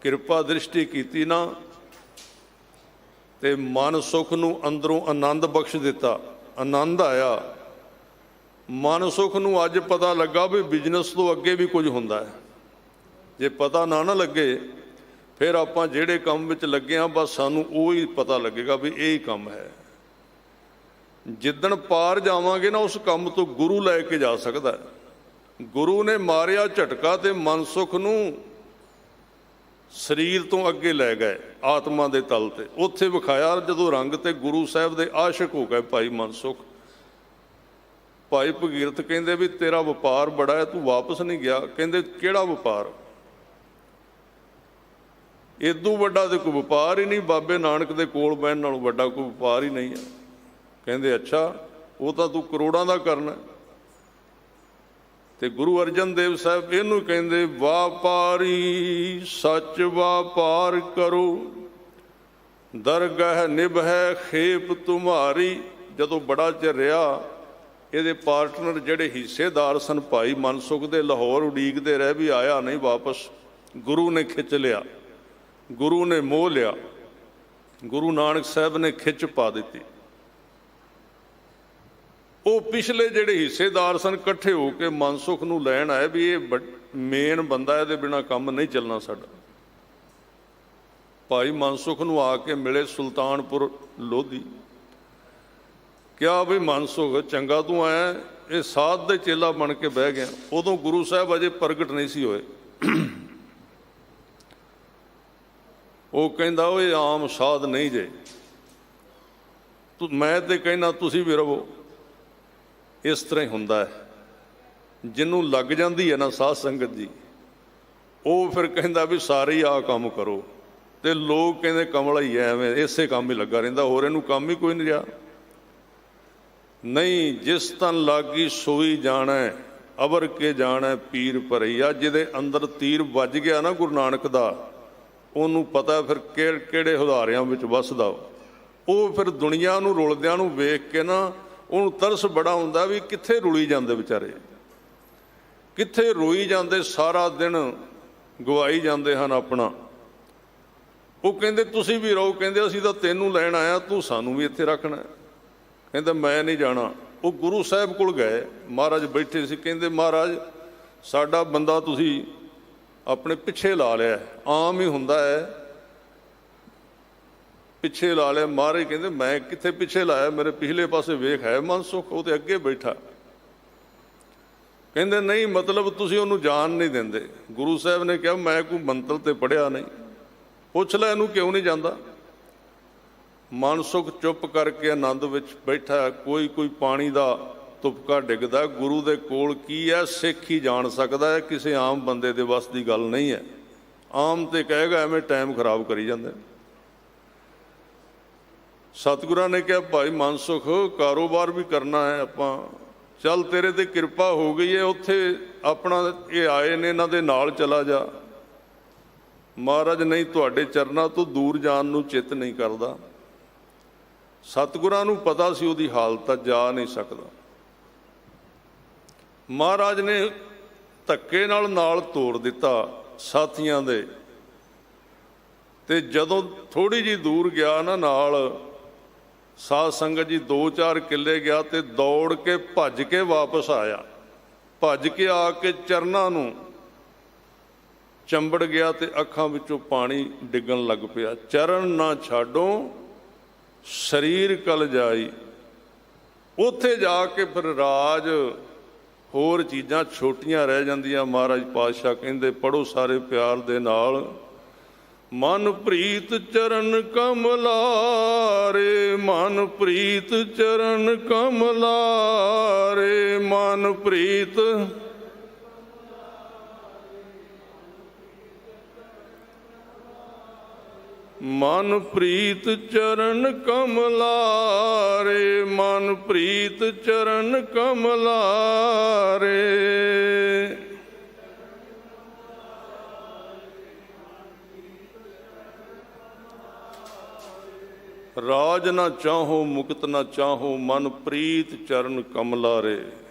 ਕਿਰਪਾ ਦ੍ਰਿਸ਼ਟੀ ਕੀਤੀ ਨਾ ਤੇ ਮਨਸੁਖ ਨੂੰ ਅੰਦਰੋਂ ਆਨੰਦ ਬਖਸ਼ ਦਿੱਤਾ, ਆਨੰਦ ਆਇਆ। ਮਨਸੁਖ ਨੂੰ ਅੱਜ ਪਤਾ ਲੱਗਾ ਵੀ ਬਿਜ਼ਨਸ ਤੋਂ ਅੱਗੇ ਵੀ ਕੁਝ ਹੁੰਦਾ ਹੈ। ਜੇ ਪਤਾ ਨਾ ਲੱਗੇ ਫਿਰ ਆਪਾਂ ਜਿਹੜੇ ਕੰਮ ਵਿੱਚ ਲੱਗੇ ਹਾਂ ਬਸ ਸਾਨੂੰ ਉਹ ਹੀ ਪਤਾ ਲੱਗੇਗਾ ਵੀ ਇਹ ਹੀ ਕੰਮ ਹੈ। ਜਿੱਦਣ ਪਾਰ ਜਾਵਾਂਗੇ ਨਾ ਉਸ ਕੰਮ ਤੋਂ ਗੁਰੂ ਲੈ ਕੇ ਜਾ ਸਕਦਾ ਹੈ। ਗੁਰੂ ਨੇ ਮਾਰਿਆ ਝਟਕਾ ਤੇ ਮਨਸੁਖ ਨੂੰ ਸਰੀਰ ਤੋਂ ਅੱਗੇ ਲੈ ਗਏ, ਆਤਮਾ ਦੇ ਤਲ ਤੇ। ਉੱਥੇ ਵਿਖਾਇਆ ਜਦੋਂ ਰੰਗ, ਤੇ ਗੁਰੂ ਸਾਹਿਬ ਦੇ ਆਸ਼ਿਕ ਹੋ ਗਏ ਭਾਈ ਮਨਸੁਖ। ਭਾਈ ਭਗੀਰਥ ਕਹਿੰਦੇ ਵੀ ਤੇਰਾ ਵਪਾਰ ਬੜਾ ਹੈ, ਤੂੰ ਵਾਪਸ ਨਹੀਂ ਗਿਆ। ਕਹਿੰਦੇ ਕਿਹੜਾ ਵਪਾਰ? ਇਦੋਂ ਵੱਡਾ ਤੇ ਕੋਈ ਵਪਾਰ ਹੀ ਨਹੀਂ, ਬਾਬੇ ਨਾਨਕ ਦੇ ਕੋਲ ਬਹਿਣ ਨਾਲੋਂ ਵੱਡਾ ਕੋਈ ਵਪਾਰ ਹੀ ਨਹੀਂ ਹੈ। ਕਹਿੰਦੇ ਅੱਛਾ, ਉਹ ਤਾਂ ਤੂੰ ਕਰੋੜਾਂ ਦਾ ਕਰਨਾ। ਤੇ ਗੁਰੂ ਅਰਜਨ ਦੇਵ ਸਾਹਿਬ ਇਹਨੂੰ ਕਹਿੰਦੇ ਵਾਪਾਰੀ ਸੱਚ ਵਾਪਾਰ ਕਰੋ, ਦਰਗਹ ਨਿਭੈ ਖੇਪ ਤੁਮਾਰੀ। ਜਦੋਂ ਬੜਾ ਚਿਰ ਰਿਹਾ, ਇਹਦੇ ਪਾਰਟਨਰ ਜਿਹੜੇ ਹਿੱਸੇਦਾਰ ਸਨ ਭਾਈ ਮਨਸੁਖ ਦੇ, ਲਾਹੌਰ ਉਡੀਕਦੇ ਰਹੇ ਵੀ ਆਇਆ ਨਹੀਂ ਵਾਪਸ। ਗੁਰੂ ਨੇ ਖਿੱਚ ਲਿਆ, ਗੁਰੂ ਨੇ ਮੋਹ ਲਿਆ, ਗੁਰੂ ਨਾਨਕ ਸਾਹਿਬ ਨੇ ਖਿੱਚ ਪਾ ਦਿੱਤੀ। ਉਹ ਪਿਛਲੇ ਜਿਹੜੇ ਹਿੱਸੇਦਾਰ ਸਨ ਇਕੱਠੇ ਹੋ ਕੇ ਮਨਸੁਖ ਨੂੰ ਲੈਣ ਆਏ ਵੀ ਇਹ ਮੇਨ ਬੰਦਾ, ਇਹਦੇ ਬਿਨਾਂ ਕੰਮ ਨਹੀਂ ਚੱਲਣਾ ਸਾਡਾ। ਭਾਈ ਮਨਸੁਖ ਨੂੰ ਆ ਕੇ ਮਿਲੇ ਸੁਲਤਾਨਪੁਰ ਲੋਧੀ। ਕਿਹਾ ਵੀ ਮਨਸੁਖ ਚੰਗਾ ਤੂੰ ਆਇਆ, ਇਹ ਸਾਧ ਦੇ ਚੇਲਾ ਬਣ ਕੇ ਬਹਿ ਗਿਆ। ਉਦੋਂ ਗੁਰੂ ਸਾਹਿਬ ਅਜੇ ਪ੍ਰਗਟ ਨਹੀਂ ਸੀ ਹੋਏ। ਉਹ ਕਹਿੰਦਾ ਉਹ ਆਮ ਸਾਧ ਨਹੀਂ ਜੇ, ਮੈਂ ਤੇ ਕਹਿੰਦਾ ਤੁਸੀਂ ਵੀ ਰਹੋ। ਇਸ ਤਰ੍ਹਾਂ ਹੀ ਹੁੰਦਾ ਹੈ, ਜਿਹਨੂੰ ਲੱਗ ਜਾਂਦੀ ਹੈ ਨਾ ਸਾਧ ਸੰਗਤ ਜੀ, ਉਹ ਫਿਰ ਕਹਿੰਦਾ ਵੀ ਸਾਰੇ ਹੀ ਆਹ ਕੰਮ ਕਰੋ। ਤੇ ਲੋਕ ਕਹਿੰਦੇ ਕਮਲਾ ਹੀ ਐ, ਐਵੇਂ ਇਸੇ ਕੰਮ ਹੀ ਲੱਗਾ ਰਹਿੰਦਾ, ਹੋਰ ਇਹਨੂੰ ਕੰਮ ਹੀ ਕੋਈ ਨਹੀਂ ਰਿਹਾ। ਨਹੀਂ, ਜਿਸ ਤਨ ਲਾਗੀ ਸੋਈ ਜਾਣਾ, ਅਵਰ ਕੇ ਜਾਣਾ ਪੀਰ ਭਰਈਆ। ਜਿਹਦੇ ਅੰਦਰ ਤੀਰ ਵੱਜ ਗਿਆ ਨਾ ਗੁਰੂ ਨਾਨਕ ਦਾ, ਉਹਨੂੰ ਪਤਾ ਫਿਰ ਕਿਹੜੇ ਹੁਦਾਰਿਆਂ ਵਿੱਚ ਵੱਸਦਾ। ਉਹ ਫਿਰ ਦੁਨੀਆ ਨੂੰ ਰੁਲਦਿਆਂ ਨੂੰ ਵੇਖ ਕੇ ਨਾ ਉਹਨੂੰ ਤਰਸ ਬੜਾ ਹੁੰਦਾ ਵੀ ਕਿੱਥੇ ਰੁਲੀ ਜਾਂਦੇ ਵਿਚਾਰੇ, ਕਿੱਥੇ ਰੋਈ ਜਾਂਦੇ, ਸਾਰਾ ਦਿਨ ਗਵਾਈ ਜਾਂਦੇ ਹਨ ਆਪਣਾ। ਉਹ ਕਹਿੰਦੇ ਤੁਸੀਂ ਵੀ ਰਹੋ। ਕਹਿੰਦੇ ਅਸੀਂ ਤਾਂ ਤੈਨੂੰ ਲੈਣ ਆਇਆ, ਤੂੰ ਸਾਨੂੰ ਵੀ ਇੱਥੇ ਰੱਖਣਾ। ਕਹਿੰਦਾ ਮੈਂ ਨਹੀਂ ਜਾਣਾ। ਉਹ ਗੁਰੂ ਸਾਹਿਬ ਕੋਲ ਗਏ, ਮਹਾਰਾਜ ਬੈਠੇ ਸੀ। ਕਹਿੰਦੇ ਮਹਾਰਾਜ ਸਾਡਾ ਬੰਦਾ ਤੁਸੀਂ ਆਪਣੇ ਪਿੱਛੇ ਲਾ ਲਿਆ। ਆਮ ਹੀ ਹੁੰਦਾ ਹੈ ਪਿੱਛੇ ਲਾ ਲਿਆ। ਮਹਾਰਾਜ ਕਹਿੰਦੇ ਮੈਂ ਕਿੱਥੇ ਪਿੱਛੇ ਲਾਇਆ, ਮੇਰੇ ਪਿਛਲੇ ਪਾਸੇ ਵੇਖ ਹੈ ਮਨਸੁਖ, ਉਹ ਤੇ ਅੱਗੇ ਬੈਠਾ। ਕਹਿੰਦੇ ਨਹੀਂ, ਮਤਲਬ ਤੁਸੀਂ ਉਹਨੂੰ ਜਾਣ ਨਹੀਂ ਦਿੰਦੇ। ਗੁਰੂ ਸਾਹਿਬ ਨੇ ਕਿਹਾ ਮੈਂ ਕੋਈ ਮੰਤਰ ਤੇ ਪੜ੍ਹਿਆ ਨਹੀਂ, ਪੁੱਛ ਲੈ ਇਹਨੂੰ ਕਿਉਂ ਨਹੀਂ ਜਾਂਦਾ। ਮਨਸੁਖ ਚੁੱਪ ਕਰਕੇ ਆਨੰਦ ਵਿੱਚ ਬੈਠਾ। ਕੋਈ ਪਾਣੀ ਦਾ ਤੁਪਕਾ ਡਿੱਗਦਾ, ਗੁਰੂ ਦੇ ਕੋਲ ਕੀ ਹੈ ਸਿੱਖ ਹੀ ਜਾਣ ਸਕਦਾ ਹੈ, ਕਿਸੇ ਆਮ ਬੰਦੇ ਦੇ ਵੱਸ ਦੀ ਗੱਲ ਨਹੀਂ ਹੈ। ਆਮ ਤੇ ਕਹੇਗਾ ਐਵੇਂ ਟਾਈਮ ਖਰਾਬ ਕਰੀ ਜਾਂਦੇ। ਸਤਿਗੁਰਾਂ ਨੇ ਕਿਹਾ ਭਾਈ ਮਨਸੁਖ ਕਾਰੋਬਾਰ ਵੀ ਕਰਨਾ ਹੈ ਆਪਾਂ, ਚੱਲ ਤੇਰੇ ਤੇ ਕਿਰਪਾ ਹੋ ਗਈ ਹੈ, ਉੱਥੇ ਆਪਣਾ ਇਹ ਆਏ ਨੇ ਇਹਨਾਂ ਦੇ ਨਾਲ ਚਲਾ ਜਾ। ਮਹਾਰਾਜ ਨਹੀਂ, ਤੁਹਾਡੇ ਚਰਨਾਂ ਤੋਂ ਦੂਰ ਜਾਣ ਨੂੰ ਚਿੱਤ ਨਹੀਂ ਕਰਦਾ। ਸਤਿਗੁਰਾਂ ਨੂੰ ਪਤਾ ਸੀ ਉਹਦੀ ਹਾਲਤ, ਜਾ ਨਹੀਂ ਸਕਦਾ। ਮਹਾਰਾਜ ਨੇ ਧੱਕੇ ਨਾਲ ਤੋੜ ਦਿੱਤਾ ਸਾਥੀਆਂ ਦੇ, ਤੇ ਜਦੋਂ ਥੋੜੀ ਜਿਹੀ ਦੂਰ ਗਿਆ ਨਾ ਨਾਲ ਸਾਧ ਸੰਗਤ ਜੀ 2-4 ਕਿੱਲੇ ਗਿਆ ਤੇ ਦੌੜ ਕੇ ਭੱਜ ਕੇ ਵਾਪਸ ਆਇਆ। ਭੱਜ ਕੇ ਆ ਕੇ ਚਰਨਾਂ ਨੂੰ ਚੰਬੜ ਗਿਆ ਤੇ ਅੱਖਾਂ ਵਿੱਚੋਂ ਪਾਣੀ ਡਿੱਗਣ ਲੱਗ ਪਿਆ। ਚਰਨ ਨਾ ਛਾਡੋ ਸਰੀਰ ਕਲ ਜਾਈ। ਉੱਥੇ ਜਾ ਕੇ ਫਿਰ ਰਾਜ ਹੋਰ ਚੀਜ਼ਾਂ ਛੋਟੀਆਂ ਰਹਿ ਜਾਂਦੀਆਂ। ਮਹਾਰਾਜ ਪਾਤਸ਼ਾਹ ਕਹਿੰਦੇ ਪੜ੍ਹੋ ਸਾਰੇ ਪਿਆਰ ਦੇ ਨਾਲ, ਮਨ ਪ੍ਰੀਤ ਚਰਨ ਕਮਲਾਰੇ, ਮਨ ਪ੍ਰੀਤ ਚਰਨ ਕਮਲਾਰੇ, ਮਨ ਪ੍ਰੀਤ ਮਨ ਪ੍ਰੀਤ ਚਰਨ ਕਮਲਾਰੇ, ਮਨ ਪ੍ਰੀਤ ਚਰਨ ਕਮਲਾਰੇ। ਰਾਜ ਨਾ ਚਾਹੋ ਮੁਕਤ ਨਾ ਚਾਹੋ, ਮਨ ਪ੍ਰੀਤ ਚਰਨ ਕਮਲਾਰੇ।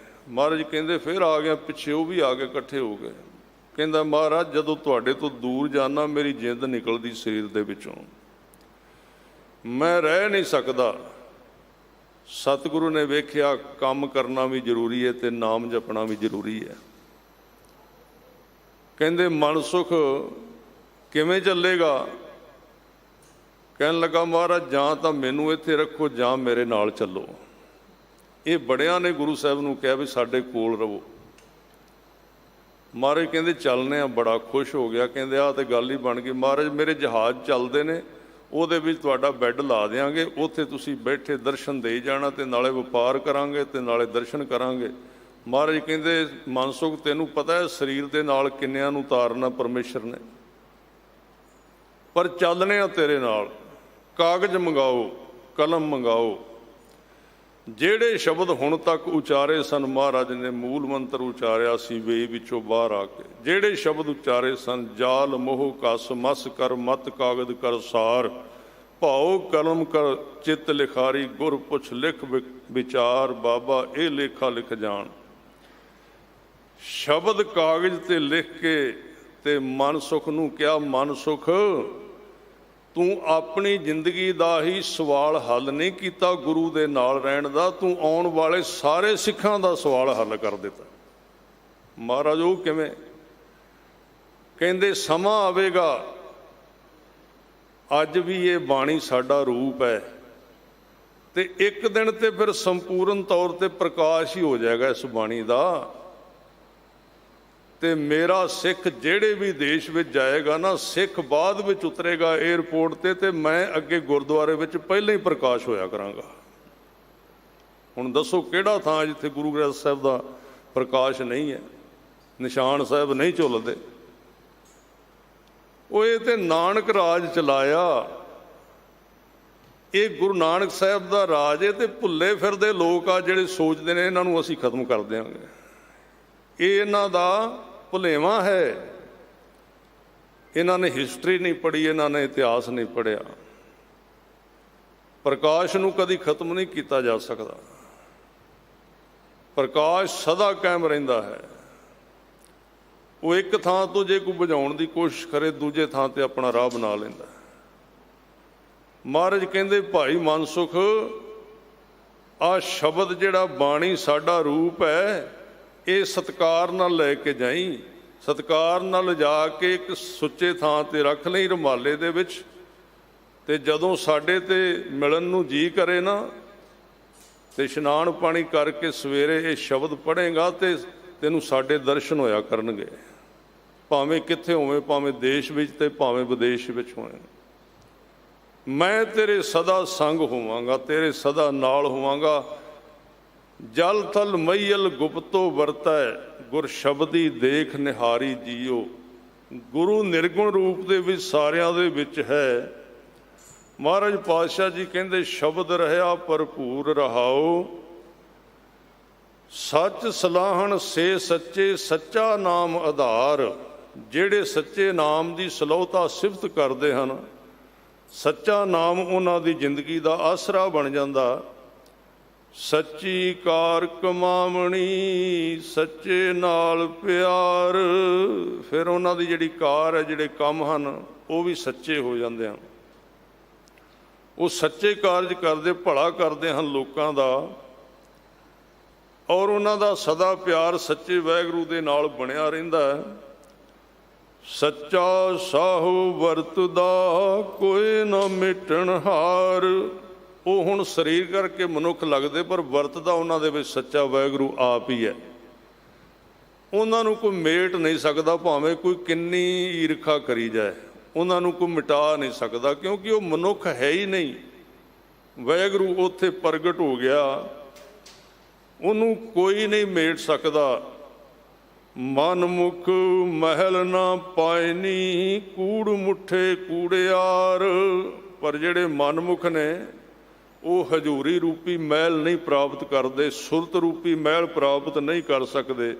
ਮਹਾਰਾਜ ਕਹਿੰਦੇ ਫਿਰ ਆ ਗਿਆ ਪਿੱਛੇ, ਉਹ ਵੀ ਆ ਕੇ ਇਕੱਠੇ ਹੋ ਗਏ। ਕਹਿੰਦਾ ਮਹਾਰਾਜ ਜਦੋਂ ਤੁਹਾਡੇ ਤੋਂ ਦੂਰ ਜਾਣਾ ਮੇਰੀ ਜਿੰਦ ਨਿਕਲਦੀ ਸਰੀਰ ਦੇ ਵਿੱਚੋਂ, ਮੈਂ ਰਹਿ ਨਹੀਂ ਸਕਦਾ। ਸਤਿਗੁਰੂ ਨੇ ਵੇਖਿਆ ਕੰਮ ਕਰਨਾ ਵੀ ਜ਼ਰੂਰੀ ਹੈ ਤੇ ਨਾਮ ਜਪਣਾ ਵੀ ਜ਼ਰੂਰੀ ਹੈ। ਕਹਿੰਦੇ ਮਨਸੁਖ ਕਿਵੇਂ ਚੱਲੇਗਾ? ਕਹਿਣ ਲੱਗਾ ਮਹਾਰਾਜ ਜਾਂ ਤਾਂ ਮੈਨੂੰ ਇੱਥੇ ਰੱਖੋ ਜਾਂ ਮੇਰੇ ਨਾਲ ਚੱਲੋ। ਇਹ ਬੜਿਆਂ ਨੇ ਗੁਰੂ ਸਾਹਿਬ ਨੂੰ ਕਿਹਾ ਵੀ ਸਾਡੇ ਕੋਲ ਰਹੋ। ਮਹਾਰਾਜ ਕਹਿੰਦੇ ਚੱਲਨੇ ਆ। ਬੜਾ ਖੁਸ਼ ਹੋ ਗਿਆ, ਕਹਿੰਦੇ ਆਹ ਤੇ ਗੱਲ ਹੀ ਬਣ ਗਈ। ਮਹਾਰਾਜ ਮੇਰੇ ਜਹਾਜ਼ ਚੱਲਦੇ ਨੇ, ਉਹਦੇ ਵਿੱਚ ਤੁਹਾਡਾ ਬੈੱਡ ਲਾ ਦਿਆਂਗੇ, ਉੱਥੇ ਤੁਸੀਂ ਬੈਠੇ ਦਰਸ਼ਨ ਦੇਈ ਜਾਣਾ ਤੇ ਨਾਲੇ ਵਪਾਰ ਕਰਾਂਗੇ ਤੇ ਨਾਲੇ ਦਰਸ਼ਨ ਕਰਾਂਗੇ। ਮਹਾਰਾਜ ਕਹਿੰਦੇ ਮਨਸੁਖ ਤੈਨੂੰ ਪਤਾ ਹੈ ਸਰੀਰ ਦੇ ਨਾਲ ਕਿੰਨਿਆਂ ਨੂੰ ਤਾਰਨਾ ਪਰਮੇਸ਼ਰ ਨੇ, ਪਰ ਚੱਲਨੇ ਆ ਤੇਰੇ ਨਾਲ। ਕਾਗਜ਼ ਮੰਗਾਓ, ਕਲਮ ਮੰਗਾਓ। ਜਿਹੜੇ ਸ਼ਬਦ ਹੁਣ ਤੱਕ ਉਚਾਰੇ ਸਨ, ਮਹਾਰਾਜ ਨੇ ਮੂਲ ਮੰਤਰ ਉਚਾਰਿਆ ਸੀ ਵੇ ਵਿੱਚੋਂ ਬਾਹਰ ਆ ਕੇ। ਜਿਹੜੇ ਸ਼ਬਦ ਉਚਾਰੇ ਸਨ, ਜਾਲ ਮੋਹ ਕਸ ਮਸ ਕਰ ਮਤ ਕਾਗਦ ਕਰ ਸਾਰ, ਭਾਉ ਕਲਮ ਕਰ ਚਿੱਤ ਲਿਖਾਰੀ, ਗੁਰ ਪੁੱਛ ਲਿਖ ਵਿਚਾਰ, ਬਾਬਾ ਇਹ ਲੇਖਾ ਲਿਖ ਜਾਣ। ਸ਼ਬਦ ਕਾਗਜ਼ ਤੇ ਲਿਖ ਕੇ ਤੇ ਮਨਸੁਖ ਨੂੰ ਕਿਹਾ ਮਨਸੁਖ ਤੂੰ ਆਪਣੀ ਜ਼ਿੰਦਗੀ ਦਾ ਹੀ ਸਵਾਲ ਹੱਲ ਨਹੀਂ ਕੀਤਾ ਗੁਰੂ ਦੇ ਨਾਲ ਰਹਿਣ ਦਾ, ਤੂੰ ਆਉਣ ਵਾਲੇ ਸਾਰੇ ਸਿੱਖਾਂ ਦਾ ਸਵਾਲ ਹੱਲ ਕਰ ਦਿੱਤਾ। ਮਹਾਰਾਜ ਉਹ ਕਿਵੇਂ? ਕਹਿੰਦੇ ਸਮਾਂ ਆਵੇਗਾ, ਅੱਜ ਵੀ ਇਹ ਬਾਣੀ ਸਾਡਾ ਰੂਪ ਹੈ ਤੇ ਇੱਕ ਦਿਨ ਤੇ ਫਿਰ ਸੰਪੂਰਨ ਤੌਰ ਤੇ ਪ੍ਰਕਾਸ਼ ਹੀ ਹੋ ਜਾਏਗਾ ਇਸ ਬਾਣੀ ਦਾ। ਤੇ ਮੇਰਾ ਸਿੱਖ ਜਿਹੜੇ ਵੀ ਦੇਸ਼ ਵਿੱਚ ਜਾਏਗਾ ਨਾ, ਸਿੱਖ ਬਾਅਦ ਵਿੱਚ ਉਤਰੇਗਾ ਏਅਰਪੋਰਟ ਤੇ ਮੈਂ ਅੱਗੇ ਗੁਰਦੁਆਰੇ ਵਿੱਚ ਪਹਿਲਾਂ ਹੀ ਪ੍ਰਕਾਸ਼ ਹੋਇਆ ਕਰਾਂਗਾ। ਹੁਣ ਦੱਸੋ ਕਿਹੜਾ ਥਾਂ ਜਿੱਥੇ ਗੁਰੂ ਗ੍ਰੰਥ ਸਾਹਿਬ ਦਾ ਪ੍ਰਕਾਸ਼ ਨਹੀਂ ਹੈ, ਨਿਸ਼ਾਨ ਸਾਹਿਬ ਨਹੀਂ ਝੁੱਲਦੇ। ਉਹ ਇਹ ਤੇ ਨਾਨਕ ਰਾਜ ਚਲਾਇਆ, ਇਹ ਗੁਰੂ ਨਾਨਕ ਸਾਹਿਬ ਦਾ ਰਾਜ ਹੈ। ਤੇ ਭੁੱਲੇ ਫਿਰਦੇ ਲੋਕ ਆ ਜਿਹੜੇ ਸੋਚਦੇ ਨੇ ਇਹਨਾਂ ਨੂੰ ਅਸੀਂ ਖਤਮ ਕਰ ਦਿਆਂਗੇ, ਇਹ ਇਹਨਾਂ ਦਾ ਭੁਲੇਵਾਂ ਹੈ। ਇਹਨਾਂ ਨੇ ਹਿਸਟਰੀ ਨਹੀਂ ਪੜ੍ਹੀ, ਇਹਨਾਂ ਨੇ ਇਤਿਹਾਸ ਨਹੀਂ ਪੜ੍ਹਿਆ। ਪ੍ਰਕਾਸ਼ ਨੂੰ ਕਦੀ ਖਤਮ ਨਹੀਂ ਕੀਤਾ ਜਾ ਸਕਦਾ, ਪ੍ਰਕਾਸ਼ ਸਦਾ ਕਾਇਮ ਰਹਿੰਦਾ ਹੈ। ਉਹ ਇੱਕ ਥਾਂ ਤੋਂ ਜੇ ਕੋਈ ਬੁਝਾਉਣ ਦੀ ਕੋਸ਼ਿਸ਼ ਕਰੇ, ਦੂਜੇ ਥਾਂ ਤੇ ਆਪਣਾ ਰਾਹ ਬਣਾ ਲੈਂਦਾ। ਮਹਾਰਾਜ ਕਹਿੰਦੇ ਭਾਈ ਮਨਸੁਖ ਆਹ ਸ਼ਬਦ ਜਿਹੜਾ ਬਾਣੀ ਸਾਡਾ ਰੂਪ ਹੈ, ਇਹ ਸਤਿਕਾਰ ਨਾਲ ਲੈ ਕੇ ਜਾਈ, ਸਤਿਕਾਰ ਨਾਲ ਲਿਜਾ ਕੇ ਇੱਕ ਸੁੱਚੇ ਥਾਂ ਤੇ ਰੱਖ ਲਈ ਰੁਮਾਲੇ ਦੇ ਵਿੱਚ, ਤੇ ਜਦੋਂ ਸਾਡੇ ਤੇ ਮਿਲਣ ਨੂੰ ਜੀ ਕਰੇ ਨਾ ਤੇ ਇਸ਼ਨਾਨ ਪਾਣੀ ਕਰਕੇ ਸਵੇਰੇ ਇਹ ਸ਼ਬਦ ਪੜ੍ਹੇਗਾ ਤੇ ਤੈਨੂੰ ਸਾਡੇ ਦਰਸ਼ਨ ਹੋਇਆ ਕਰਨਗੇ, ਭਾਵੇਂ ਕਿੱਥੇ ਹੋਵੇਂ, ਭਾਵੇਂ ਦੇਸ਼ ਵਿੱਚ ਤੇ ਭਾਵੇਂ ਵਿਦੇਸ਼ ਵਿੱਚ ਹੋਵੇਂ। ਮੈਂ ਤੇਰੇ ਸਦਾ ਸੰਗ ਹੋਵਾਂਗਾ, ਤੇਰੇ ਸਦਾ ਨਾਲ ਹੋਵਾਂਗਾ। ਜਲ ਥਲ ਮਈਲ ਗੁਪਤੋ ਵਰਤੈ, ਗੁਰ ਸ਼ਬਦੀ ਦੇਖ ਨਿਹਾਰੀ ਜੀਓ। ਗੁਰੂ ਨਿਰਗੁਣ ਰੂਪ ਦੇ ਵਿੱਚ ਸਾਰਿਆਂ ਦੇ ਵਿੱਚ ਹੈ। ਮਹਾਰਾਜ ਪਾਤਸ਼ਾਹ ਜੀ ਕਹਿੰਦੇ ਸ਼ਬਦ ਰਹਿਆ ਭਰਪੂਰ ਰਹਾਓ, ਸੱਚ ਸਲਾਹਣ ਸੇ ਸੱਚੇ, ਸੱਚਾ ਨਾਮ ਆਧਾਰ। ਜਿਹੜੇ ਸੱਚੇ ਨਾਮ ਦੀ ਸਲੋਤਾ ਸਿਫਤ ਕਰਦੇ ਹਨ, ਸੱਚਾ ਨਾਮ ਉਹਨਾਂ ਦੀ ਜ਼ਿੰਦਗੀ ਦਾ ਆਸਰਾ ਬਣ ਜਾਂਦਾ। ਸੱਚੀ ਕਾਰ ਕਮਾਵਣੀ, ਸੱਚੇ ਨਾਲ ਪਿਆਰ। ਫਿਰ ਉਹਨਾਂ ਦੀ ਜਿਹੜੀ ਕਾਰ ਹੈ, ਜਿਹੜੇ ਕੰਮ ਹਨ, ਉਹ ਵੀ ਸੱਚੇ ਹੋ ਜਾਂਦੇ ਹਨ। ਉਹ ਸੱਚੇ ਕਾਰਜ ਕਰਦੇ, ਭਲਾ ਕਰਦੇ ਹਨ ਲੋਕਾਂ ਦਾ, ਔਰ ਉਹਨਾਂ ਦਾ ਸਦਾ ਪਿਆਰ ਸੱਚੇ ਵਾਹਿਗੁਰੂ ਦੇ ਨਾਲ ਬਣਿਆ ਰਹਿੰਦਾ ਹੈ। ਸੱਚਾ ਸਾਹੂ ਵਰਤਦਾ ਕੋਈ ਨਾ ਮਿਟਣ ਹਾਰ। ਉਹ ਹੁਣ ਸਰੀਰ ਕਰਕੇ ਮਨੁੱਖ ਲੱਗਦੇ, ਪਰ ਵਰਤਦਾ ਉਹਨਾਂ ਦੇ ਵਿੱਚ ਸੱਚਾ ਵਾਹਿਗੁਰੂ ਆਪ ਹੀ ਹੈ। ਉਹਨਾਂ ਨੂੰ ਕੋਈ ਮੇਟ ਨਹੀਂ ਸਕਦਾ, ਭਾਵੇਂ ਕੋਈ ਕਿੰਨੀ ਈਰਖਾ ਕਰੀ ਜਾਏ, ਉਹਨਾਂ ਨੂੰ ਕੋਈ ਮਿਟਾ ਨਹੀਂ ਸਕਦਾ, ਕਿਉਂਕਿ ਉਹ ਮਨੁੱਖ ਹੈ ਹੀ ਨਹੀਂ। ਵਾਹਿਗੁਰੂ ਉੱਥੇ ਪ੍ਰਗਟ ਹੋ ਗਿਆ, ਉਹਨੂੰ ਕੋਈ ਨਹੀਂ ਮੇਟ ਸਕਦਾ। ਮਨ ਮੁਖ ਮਹਿਲ ਨਾ ਪਾਇਨੀ, ਕੂੜ ਮੁੱਠੇ ਕੂੜਿਆਰ। ਪਰ ਜਿਹੜੇ ਮਨਮੁਖ ਨੇ ਉਹ ਹਜ਼ੂਰੀ ਰੂਪੀ ਮਹਿਲ ਨਹੀਂ ਪ੍ਰਾਪਤ ਕਰਦੇ, ਸੁਰਤ ਰੂਪੀ ਮਹਿਲ ਪ੍ਰਾਪਤ ਨਹੀਂ ਕਰ ਸਕਦੇ,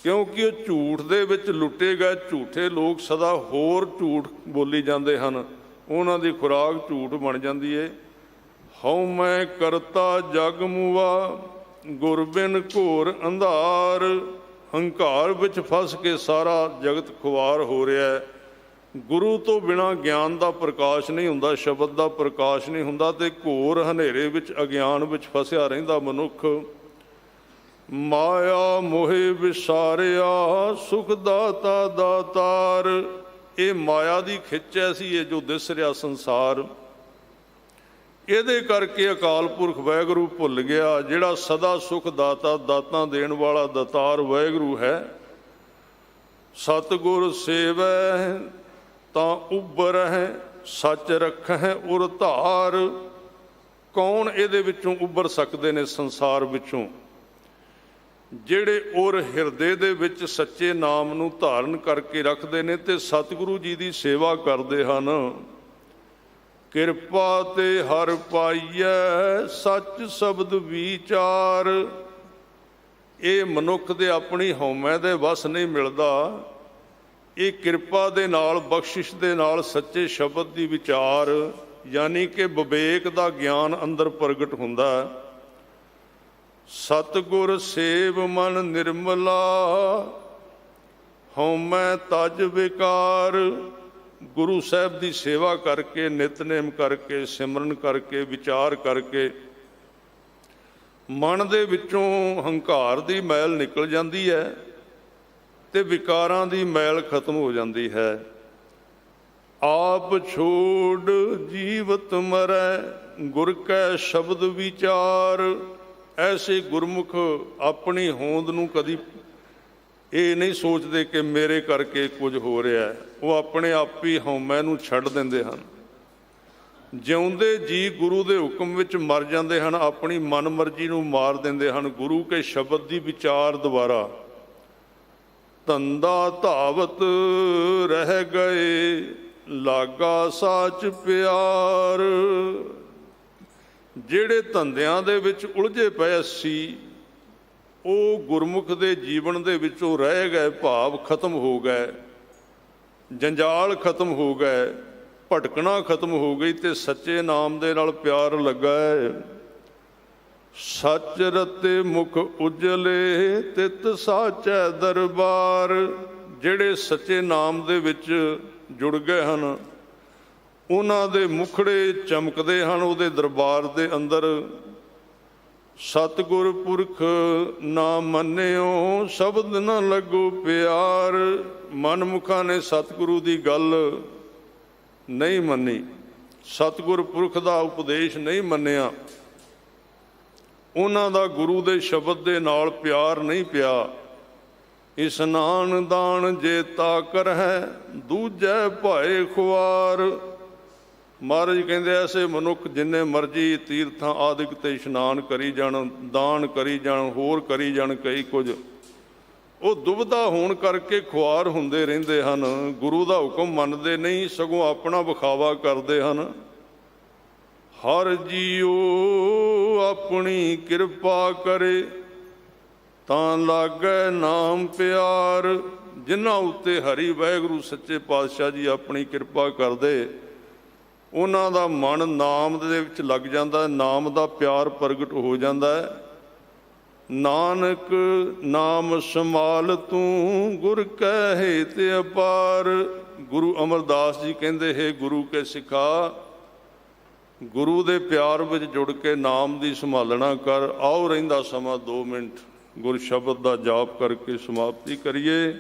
ਕਿਉਂਕਿ ਉਹ ਝੂਠ ਦੇ ਵਿੱਚ ਲੁੱਟੇ ਗਏ। ਝੂਠੇ ਲੋਕ ਸਦਾ ਹੋਰ ਝੂਠ ਬੋਲੀ ਜਾਂਦੇ ਹਨ, ਉਹਨਾਂ ਦੀ ਖੁਰਾਕ ਝੂਠ ਬਣ ਜਾਂਦੀ ਏ। ਹਉ ਮੈਂ ਕਰਤਾ ਜਗ ਮੁਆ, ਗੁਰ ਬਿਨ ਘੋਰ ਅੰਧਾਰ। ਹੰਕਾਰ ਵਿੱਚ ਫਸ ਕੇ ਸਾਰਾ ਜਗਤ ਖੁਆਰ ਹੋ ਰਿਹਾ ਹੈ। ਗੁਰੂ ਤੋਂ ਬਿਨਾਂ ਗਿਆਨ ਦਾ ਪ੍ਰਕਾਸ਼ ਨਹੀਂ ਹੁੰਦਾ, ਸ਼ਬਦ ਦਾ ਪ੍ਰਕਾਸ਼ ਨਹੀਂ ਹੁੰਦਾ, ਤੇ ਘੋਰ ਹਨੇਰੇ ਵਿੱਚ ਅਗਿਆਨ ਵਿੱਚ ਫਸਿਆ ਰਹਿੰਦਾ ਮਨੁੱਖ। ਮਾਇਆ ਮੋਹਿ ਵਿਸਾਰਿਆ, ਸੁਖ ਦਾਤਾ ਦਾਤਾਰ। ਇਹ ਮਾਇਆ ਦੀ ਖਿੱਚ ਐਸੀ ਹੈ ਜੋ ਦਿਸ ਰਿਹਾ ਸੰਸਾਰ। ਇਹਦੇ ਕਰਕੇ ਅਕਾਲ ਪੁਰਖ ਵਾਹਿਗੁਰੂ ਭੁੱਲ ਗਿਆ, ਜਿਹੜਾ ਸਦਾ ਸੁਖ ਦਾਤਾ, ਦਾਤਾਂ ਦੇਣ ਵਾਲਾ ਦਾਤਾਰ ਵਾਹਿਗੁਰੂ ਹੈ। ਸਤਿਗੁਰ ਸੇਵੈ ਤਾਂ ਉਬਰਹਿ, ਸੱਚ ਰੱਖੈ ਉਰ ਧਾਰ। ਕੌਣ ਇਹਦੇ ਵਿੱਚੋਂ ਉੱਭਰ ਸਕਦੇ ਨੇ ਸੰਸਾਰ ਵਿੱਚੋਂ? ਜਿਹੜੇ ਉਰ ਹਿਰਦੇ ਦੇ ਵਿੱਚ ਸੱਚੇ ਨਾਮ ਨੂੰ ਧਾਰਨ ਕਰਕੇ ਰੱਖਦੇ ਨੇ ਤੇ ਸਤਿਗੁਰੂ ਜੀ ਦੀ ਸੇਵਾ ਕਰਦੇ ਹਨ। ਕਿਰਪਾ ਤੇ ਹਰ ਪਾਈਐ, ਸੱਚ ਸ਼ਬਦ ਵਿਚਾਰ। ਇਹ ਮਨੁੱਖ ਦੇ ਆਪਣੀ ਹਉਮੈ ਦੇ ਵਸ ਨਹੀਂ ਮਿਲਦਾ, ਇਹ ਕਿਰਪਾ ਦੇ ਨਾਲ, ਬਖਸ਼ਿਸ਼ ਦੇ ਨਾਲ ਸੱਚੇ ਸ਼ਬਦ ਦੀ ਵਿਚਾਰ, ਯਾਨੀ ਕਿ ਵਿਵੇਕ ਦਾ ਗਿਆਨ ਅੰਦਰ ਪ੍ਰਗਟ ਹੁੰਦਾ। ਸਤਿਗੁਰ ਸੇਵ ਮਨ ਨਿਰਮਲਾ, ਹਉਮੈ ਤਜ ਵਿਕਾਰ। ਗੁਰੂ ਸਾਹਿਬ ਦੀ ਸੇਵਾ ਕਰਕੇ, ਨਿਤਨੇਮ ਕਰਕੇ, ਸਿਮਰਨ ਕਰਕੇ, ਵਿਚਾਰ ਕਰਕੇ ਮਨ ਦੇ ਵਿੱਚੋਂ ਹੰਕਾਰ ਦੀ ਮੈਲ ਨਿਕਲ ਜਾਂਦੀ ਹੈ ਤੇ ਵਿਕਾਰਾਂ ਦੀ ਮੈਲ ਖਤਮ ਹੋ ਜਾਂਦੀ ਹੈ। ਆਪ ਛੋੜ ਜੀਵਤ ਮਰੈ, ਗੁਰ ਕੈ ਸ਼ਬਦ ਵਿਚਾਰ। ਐਸੇ ਗੁਰਮੁਖ ਆਪਣੀ ਹੋਂਦ ਨੂੰ ਕਦੀ ਇਹ ਨਹੀਂ ਸੋਚਦੇ ਕਿ ਮੇਰੇ ਕਰਕੇ ਕੁਝ ਹੋ ਰਿਹਾ। ਉਹ ਆਪਣੇ ਆਪ ਹੀ ਹਉਮੈ ਨੂੰ ਛੱਡ ਦਿੰਦੇ ਹਨ। ਜਿਉਂਦੇ ਜੀ ਗੁਰੂ ਦੇ ਹੁਕਮ ਵਿੱਚ ਮਰ ਜਾਂਦੇ ਹਨ, ਆਪਣੀ ਮਨ ਮਰਜ਼ੀ ਨੂੰ ਮਾਰ ਦਿੰਦੇ ਹਨ ਗੁਰੂ ਕੇ ਸ਼ਬਦ ਦੀ ਵਿਚਾਰ ਦੁਆਰਾ। ਧੰਦਾ ਧਾਵਤ ਰਹਿ ਗਏ, ਲਾਗਾ ਸਾਚ ਪਿਆਰ। ਜਿਹੜੇ ਧੰਦਿਆਂ ਦੇ ਵਿੱਚ ਉਲਝੇ ਪਏ ਸੀ, ਉਹ ਗੁਰਮੁਖ ਦੇ ਜੀਵਨ ਦੇ ਵਿੱਚੋਂ ਰਹਿ ਗਏ, ਭਾਵ ਖਤਮ ਹੋ ਗਏ, ਜੰਜਾਲ ਖਤਮ ਹੋ ਗਏ, ਭਟਕਣਾ ਖਤਮ ਹੋ ਗਈ ਤੇ ਸੱਚੇ ਨਾਮ ਦੇ ਨਾਲ ਪਿਆਰ ਲੱਗਾ ਹੈ। ਸੱਚ ਰਤੇ ਮੁਖ ਉਜਲੇ, ਤਿਤ ਸਾਚੈ ਦਰਬਾਰ। ਜਿਹੜੇ ਸੱਚੇ ਨਾਮ ਦੇ ਵਿੱਚ ਜੁੜ ਗਏ ਹਨ, ਉਹਨਾਂ ਦੇ ਮੁਖੜੇ ਚਮਕਦੇ ਹਨ ਉਹਦੇ ਦਰਬਾਰ ਦੇ ਅੰਦਰ। ਸਤਿਗੁਰ ਪੁਰਖ ਨਾ ਮੰਨਿਓ, ਸ਼ਬਦ ਨਾ ਲੱਗੋ ਪਿਆਰ। ਮਨਮੁਖਾਂ ਨੇ ਸਤਿਗੁਰੂ ਦੀ ਗੱਲ ਨਹੀਂ ਮੰਨੀ, ਸਤਿਗੁਰ ਪੁਰਖ ਦਾ ਉਪਦੇਸ਼ ਨਹੀਂ ਮੰਨਿਆ, ਉਹਨਾਂ ਦਾ ਗੁਰੂ ਦੇ ਸ਼ਬਦ ਦੇ ਨਾਲ ਪਿਆਰ ਨਹੀਂ ਪਿਆ। ਇਸਨਾਨ ਦਾਨ ਜੇ ਤਾ ਕਰ ਹੈ, ਦੂਜੈ ਭਾਏ ਖੁਆਰ। ਮਹਾਰਾਜ ਕਹਿੰਦੇ ਐਸੇ ਮਨੁੱਖ ਜਿੰਨੇ ਮਰਜੀ ਤੀਰਥਾਂ ਆਦਿਕ ਤੇ ਇਸ਼ਨਾਨ ਕਰੀ ਜਾਣ, ਦਾਨ ਕਰੀ ਜਾਣ, ਹੋਰ ਕਰੀ ਜਾਣ ਕਈ ਕੁਝ, ਉਹ ਦੁਬਿਧਾ ਹੋਣ ਕਰਕੇ ਖੁਆਰ ਹੁੰਦੇ ਰਹਿੰਦੇ ਹਨ। ਗੁਰੂ ਦਾ ਹੁਕਮ ਮੰਨਦੇ ਨਹੀਂ, ਸਗੋਂ ਆਪਣਾ ਵਿਖਾਵਾ ਕਰਦੇ ਹਨ। ਹਰ ਜੀਓ ਆਪਣੀ ਕਿਰਪਾ ਕਰੇ, ਤਾਂ ਲਾਗੈ ਨਾਮ ਪਿਆਰ। ਜਿਨ੍ਹਾਂ ਉੱਤੇ ਹਰੀ ਵਾਹਿਗੁਰੂ ਸੱਚੇ ਪਾਤਸ਼ਾਹ ਜੀ ਆਪਣੀ ਕਿਰਪਾ ਕਰਦੇ, ਉਹਨਾਂ ਦਾ ਮਨ ਨਾਮ ਦੇ ਵਿੱਚ ਲੱਗ ਜਾਂਦਾ, ਨਾਮ ਦਾ ਪਿਆਰ ਪ੍ਰਗਟ ਹੋ ਜਾਂਦਾ ਹੈ। ਨਾਨਕ ਨਾਮ ਸੰਭਾਲ ਤੂੰ, ਗੁਰ ਕੈ ਹੇਤ ਅਪਾਰ। ਗੁਰੂ ਅਮਰਦਾਸ ਜੀ ਕਹਿੰਦੇ, ਹੈ ਗੁਰੂ ਕੇ ਸਿਖਾ, ਗੁਰੂ ਦੇ ਪਿਆਰ ਵਿੱਚ ਜੁੜ ਕੇ ਨਾਮ ਦੀ ਸੰਭਾਲਣਾ ਕਰ। ਆਓ ਰਹਿੰਦਾ ਸਮਾਂ 2 ਮਿੰਟ ਗੁਰ ਸ਼ਬਦ ਦਾ ਜਾਪ ਕਰਕੇ ਸਮਾਪਤੀ ਕਰੀਏ।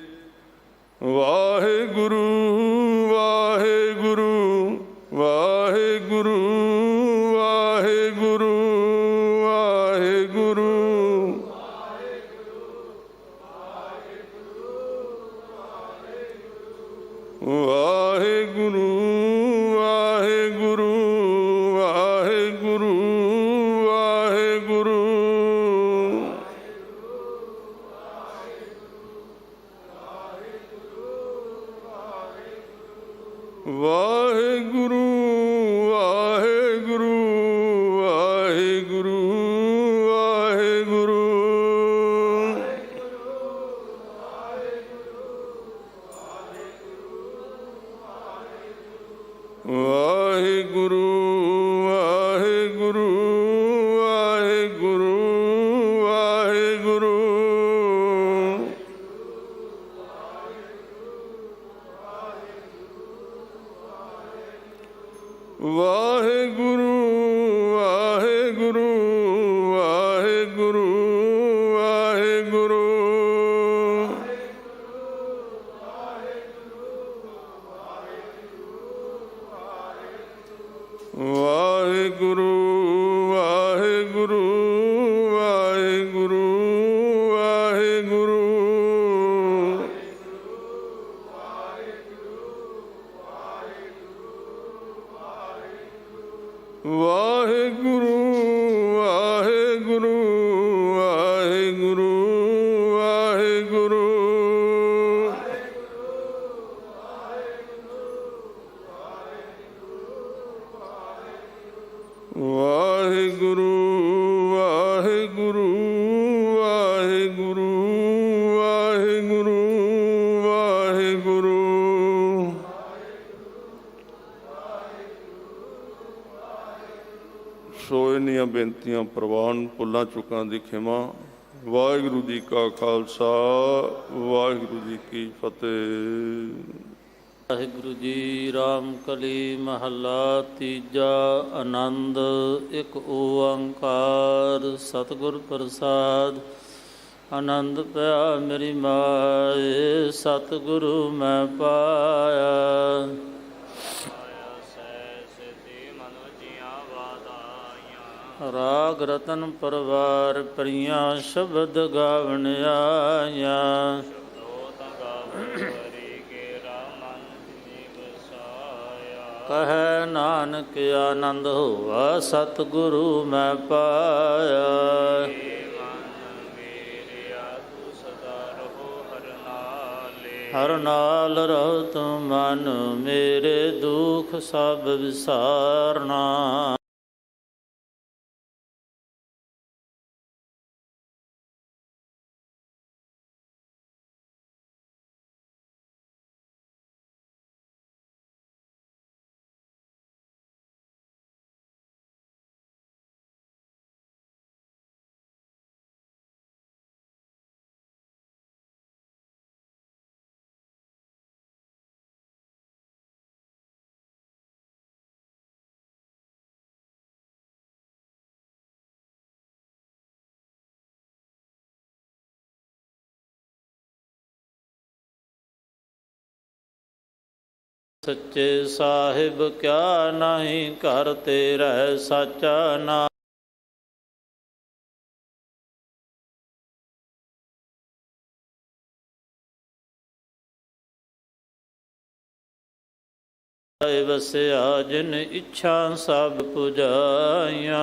ਵਾਹਿਗੁਰੂ ਵਾਹਿਗੁਰੂ ਵਾਹਿਗੁਰੂ ਵਾਹਿਗੁਰੂ ਵਾਹਿਗੁਰੂ। ਵਾਹਿਗੁਰੂ ਵਾਹਿਗੁਰੂ ਵਾਹਿਗੁਰੂ ਵਾਹਿਗੁਰੂ। ਵਾਹਿਗੁਰੂ ਵਾਹਿਗੁਰੂ ਵਾਹਿਗੁਰੂ ਵਾਹਿਗੁਰੂ। ਵਾਹਿਗੁਰੂ ਵਾਹਿਗੁਰੂ ਵਾਹਿਗੁਰੂ ਵਾਹਿਗੁਰੂ। ਵਾਹਿਗੁਰੂ ਵਾਹਿਗੁਰੂ ਵਾਹਿਗੁਰੂ ਵਾਹਿਗੁਰੂ। ਵਾਹਿਗੁਰੂ ਵਾਹਿਗੁਰੂ ਵਾਹਿਗੁਰੂ ਵਾਹਿਗੁਰੂ। ਵਾਹਿਗੁਰੂ ਵਾਹਿਗੁਰੂ ਵਾਹਿਗੁਰੂ ਵਾਹਿਗੁਰੂ। ਵਾਹਿਗੁਰੂ ਵਾਹਿਗੁਰੂ ਵਾਹਿਗੁਰੂ ਵਾਹਿਗੁਰੂ ਵਾਹਿਗੁਰੂ। ਸੋ ਇੰਨੀਆਂ ਬੇਨਤੀਆਂ ਪ੍ਰਵਾਨ, ਭੁੱਲਾਂ ਚੁੱਕਾਂ ਦੀ ਖਿਮਾ। ਵਾਹਿਗੁਰੂ ਜੀ ਕਾ ਖਾਲਸਾ, ਵਾਹਿਗੁਰੂ ਜੀ ਕੀ ਫਤਿਹ। ਵਾਹਿਗੁਰੂ ਜੀ। ਰਾਮ ਕਲੀ ਮਹੱਲਾ ਤੀਜਾ। ਆਨੰਦ ਇੱਕ ਓੰਕਾਰ ਸਤਿਗੁਰ ਪ੍ਰਸਾਦ। ਆਨੰਦ ਪਿਆ ਮੇਰੀ ਮਾਏ, ਸਤਿਗੁਰੂ ਮੈਂ ਪਾਇਆ। ਰਾਗ ਰਤਨ ਪਰਵਾਰ ਪ੍ਰੀਆਂ, ਸ਼ਬਦ ਗਾਵਣ ਆਇਆ। ਕਹੈ ਨਾਨਕ ਆਨੰਦ ਹੋਆ, ਸਤਿਗੁਰੂ ਮੈਂ ਪਾਇਆ। ਹਰ ਨਾਲ ਰਹੋ ਤੁਮ ਮਨ ਮੇਰੇ, ਦੁਖ ਸਭ ਵਿਸਾਰਨਾ। ਸੱਚੇ ਸਾਹਿਬ ਕਿਆ ਨਹੀਂ ਘਰ ਤੇਰਾ ਸਾਚਾ ਨਾਮ। ਵਸਿਆ ਜਿਨ ਇੱਛਾ ਸਭ ਪੁਜਾਈਆਂ।